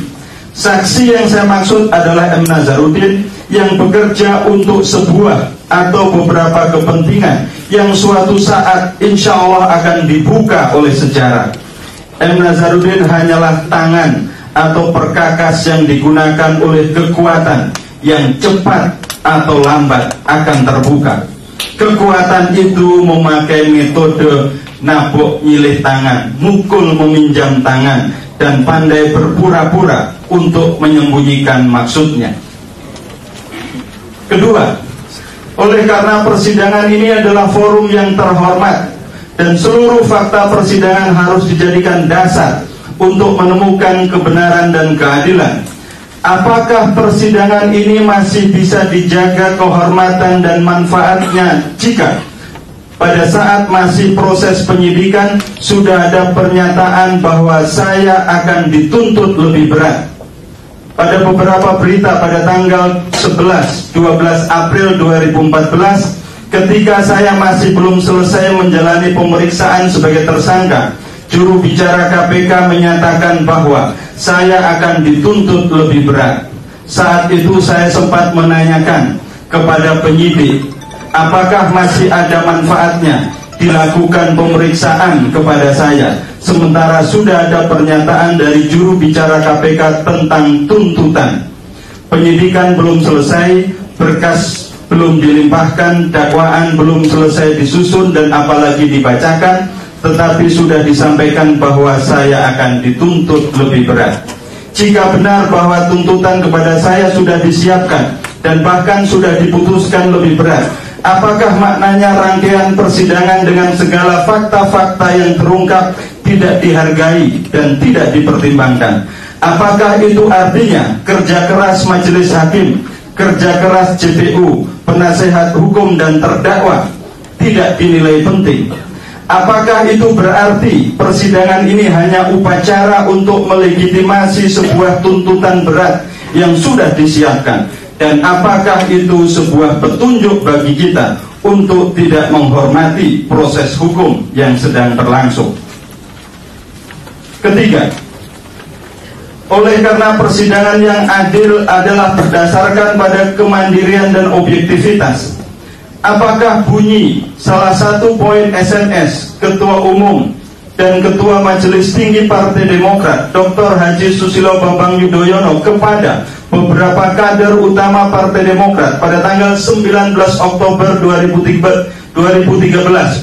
Saksi yang saya maksud adalah M. Nazarudin yang bekerja untuk sebuah atau beberapa kepentingan yang suatu saat insya Allah akan dibuka oleh sejarah. M. Nazarudin hanyalah tangan atau perkakas yang digunakan oleh kekuatan yang cepat atau lambat akan terbuka. Kekuatan itu memakai metode nabok nyilih tangan, mukul meminjam tangan, dan pandai berpura-pura untuk menyembunyikan maksudnya. Kedua, oleh karena persidangan ini adalah forum yang terhormat dan seluruh fakta persidangan harus dijadikan dasar untuk menemukan kebenaran dan keadilan, apakah persidangan ini masih bisa dijaga kehormatan dan manfaatnya jika pada saat masih proses penyidikan sudah ada pernyataan bahwa saya akan dituntut lebih berat? Pada beberapa berita pada tanggal 11-12 April 2014, ketika saya masih belum selesai menjalani pemeriksaan sebagai tersangka, juru bicara KPK menyatakan bahwa saya akan dituntut lebih berat. Saat itu saya sempat menanyakan kepada penyidik, apakah masih ada manfaatnya dilakukan pemeriksaan kepada saya, sementara sudah ada pernyataan dari juru bicara KPK tentang tuntutan. Penyidikan belum selesai, berkas belum dilimpahkan, dakwaan belum selesai disusun dan apalagi dibacakan, tetapi sudah disampaikan bahwa saya akan dituntut lebih berat. Jika benar bahwa tuntutan kepada saya sudah disiapkan dan bahkan sudah diputuskan lebih berat, apakah maknanya rangkaian persidangan dengan segala fakta-fakta yang terungkap tidak dihargai dan tidak dipertimbangkan? Apakah itu artinya kerja keras majelis hakim, kerja keras JPU, penasehat hukum dan terdakwa tidak dinilai penting? Apakah itu berarti persidangan ini hanya upacara untuk melegitimasi sebuah tuntutan berat yang sudah disiapkan? Dan apakah itu sebuah petunjuk bagi kita untuk tidak menghormati proses hukum yang sedang berlangsung? Ketiga, oleh karena persidangan yang adil adalah berdasarkan pada kemandirian dan objektivitas, apakah bunyi salah satu poin SMS Ketua Umum dan Ketua Majelis Tinggi Partai Demokrat Dr. Haji Susilo Bambang Yudhoyono kepada beberapa kader utama Partai Demokrat pada tanggal 19 Oktober 2013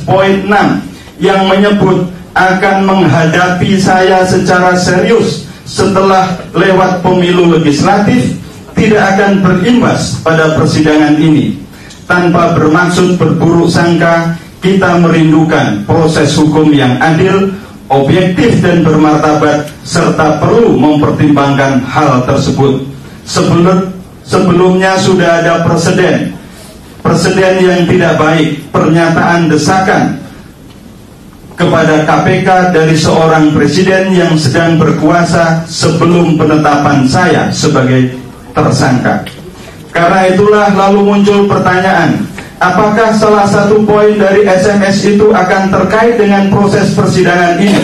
poin 6 yang menyebut akan menghadapi saya secara serius setelah lewat pemilu legislatif tidak akan berimbas pada persidangan ini? Tanpa bermaksud berburuk sangka, kita merindukan proses hukum yang adil, objektif dan bermartabat, serta perlu mempertimbangkan hal tersebut. Sebelumnya sudah ada presiden yang tidak baik, pernyataan desakan kepada KPK dari seorang presiden yang sedang berkuasa sebelum penetapan saya sebagai tersangka. Karena itulah lalu muncul pertanyaan, apakah salah satu poin dari SMS itu akan terkait dengan proses persidangan ini?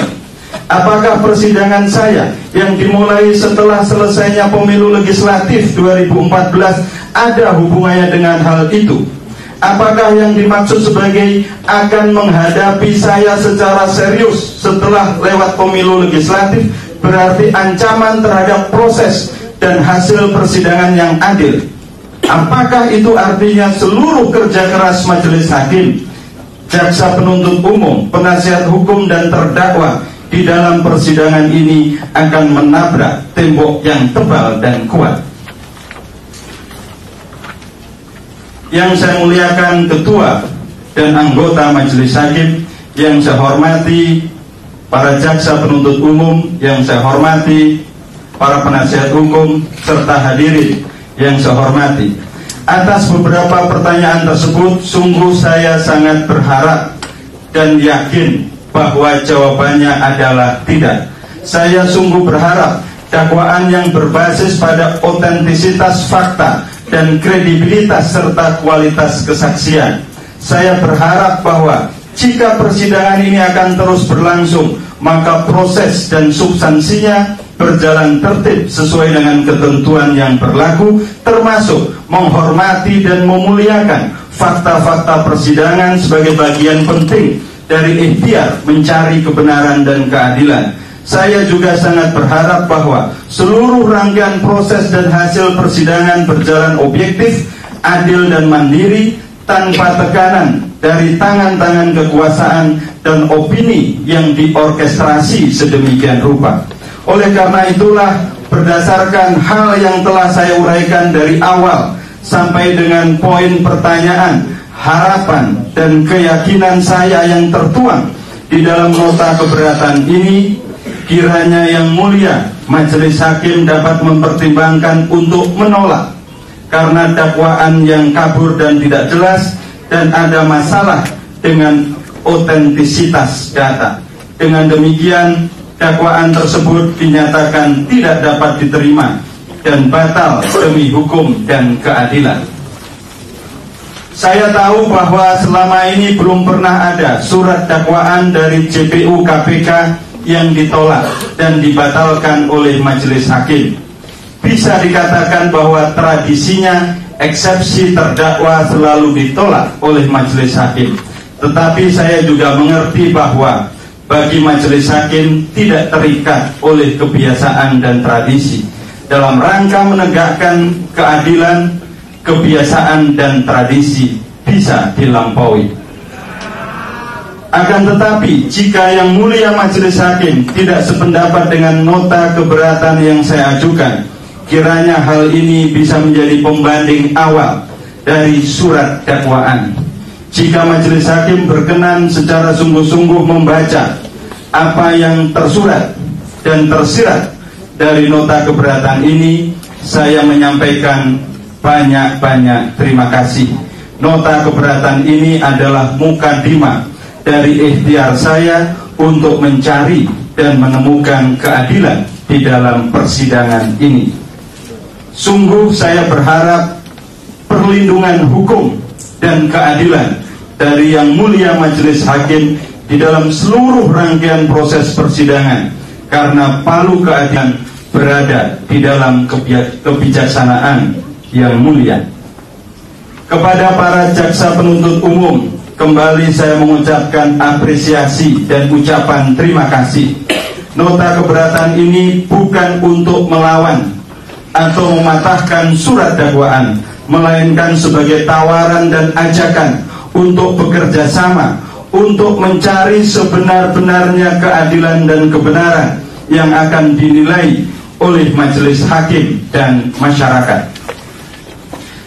Apakah persidangan saya yang dimulai setelah selesainya pemilu legislatif 2014 ada hubungannya dengan hal itu? Apakah yang dimaksud sebagai akan menghadapi saya secara serius setelah lewat pemilu legislatif berarti ancaman terhadap proses dan hasil persidangan yang adil? Apakah itu artinya seluruh kerja keras majelis hakim, jaksa penuntut umum, penasihat hukum dan terdakwa di dalam persidangan ini akan menabrak tembok yang tebal dan kuat? Yang saya muliakan ketua dan anggota majelis hakim, yang saya hormati para jaksa penuntut umum, yang saya hormati para penasihat hukum, serta hadirin yang saya hormati. Atas beberapa pertanyaan tersebut, sungguh saya sangat berharap dan yakin bahwa jawabannya adalah tidak. Saya sungguh berharap dakwaan yang berbasis pada otentisitas fakta dan kredibilitas serta kualitas kesaksian. Saya berharap bahwa jika persidangan ini akan terus berlangsung, maka proses dan substansinya berjalan tertib sesuai dengan ketentuan yang berlaku, termasuk menghormati dan memuliakan fakta-fakta persidangan sebagai bagian penting dari ikhtiar mencari kebenaran dan keadilan. Saya juga sangat berharap bahwa seluruh rangkaian proses dan hasil persidangan berjalan objektif, adil dan mandiri, tanpa tekanan dari tangan-tangan kekuasaan dan opini yang diorkestrasi sedemikian rupa. Oleh karena itulah, berdasarkan hal yang telah saya uraikan dari awal sampai dengan poin pertanyaan, harapan dan keyakinan saya yang tertuang di dalam nota keberatan ini, kiranya yang mulia majelis hakim dapat mempertimbangkan untuk menolak karena dakwaan yang kabur dan tidak jelas dan ada masalah dengan otentisitas data. Dengan demikian, dakwaan tersebut dinyatakan tidak dapat diterima dan batal demi hukum dan keadilan. Saya tahu bahwa selama ini belum pernah ada surat dakwaan dari JPU KPK yang ditolak dan dibatalkan oleh majelis hakim. Bisa dikatakan bahwa tradisinya eksepsi terdakwa selalu ditolak oleh majelis hakim. Tetapi saya juga mengerti bahwa bagi majelis hakim tidak terikat oleh kebiasaan dan tradisi. Dalam rangka menegakkan keadilan, kebiasaan dan tradisi bisa dilampaui. Akan tetapi, jika yang mulia majelis hakim tidak sependapat dengan nota keberatan yang saya ajukan, kiranya hal ini bisa menjadi pembanding awal dari surat dakwaan. Jika majelis hakim berkenan secara sungguh-sungguh membaca apa yang tersurat dan tersirat dari nota keberatan ini, saya menyampaikan banyak-banyak terima kasih. Nota keberatan ini adalah mukadimah dari ikhtiar saya untuk mencari dan menemukan keadilan di dalam persidangan ini. Sungguh saya berharap perlindungan hukum dan keadilan dari yang mulia majelis hakim di dalam seluruh rangkaian proses persidangan, karena palu keadilan berada di dalam kebijaksanaan yang mulia. Kepada para jaksa penuntut umum, kembali saya mengucapkan apresiasi dan ucapan terima kasih. Nota keberatan ini bukan untuk melawan atau mematahkan surat dakwaan, melainkan sebagai tawaran dan ajakan untuk bekerja sama untuk mencari sebenar-benarnya keadilan dan kebenaran yang akan dinilai oleh majelis hakim dan masyarakat.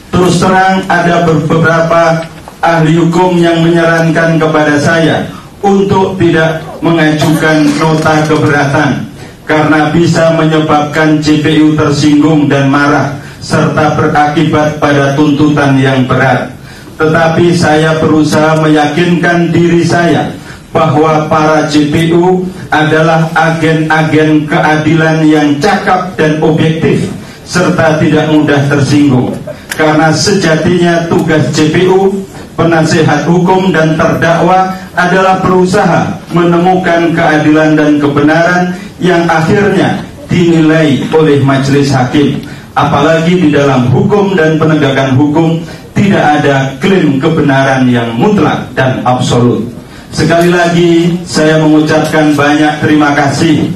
Terus terang, ada beberapa ahli hukum yang menyarankan kepada saya untuk tidak mengajukan nota keberatan karena bisa menyebabkan JPU tersinggung dan marah serta berakibat pada tuntutan yang berat. Tetapi saya berusaha meyakinkan diri saya bahwa para JPU adalah agen-agen keadilan yang cakap dan objektif serta tidak mudah tersinggung. Karena sejatinya tugas JPU, penasihat hukum dan terdakwa adalah berusaha menemukan keadilan dan kebenaran yang akhirnya dinilai oleh majelis hakim. apalagi di dalam hukum dan penegakan hukum tidak ada klaim kebenaran yang mutlak dan absolut. Sekali lagi saya mengucapkan banyak terima kasih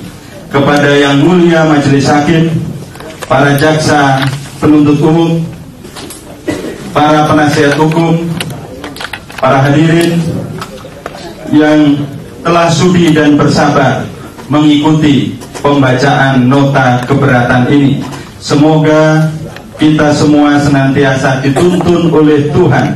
kepada Yang Mulia Majelis Hakim, para jaksa penuntut umum, para penasihat hukum, para hadirin yang telah sudi dan bersabar mengikuti pembacaan nota keberatan ini. Semoga kita semua senantiasa dituntun oleh Tuhan,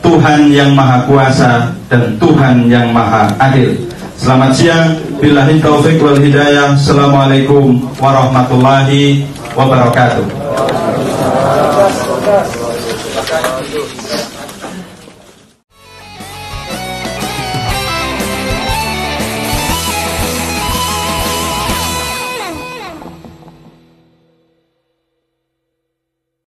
Tuhan yang Maha Kuasa dan Tuhan yang Maha Adil. Selamat siang, billahi taufik wal hidayah. Assalamualaikum warahmatullahi wabarakatuh.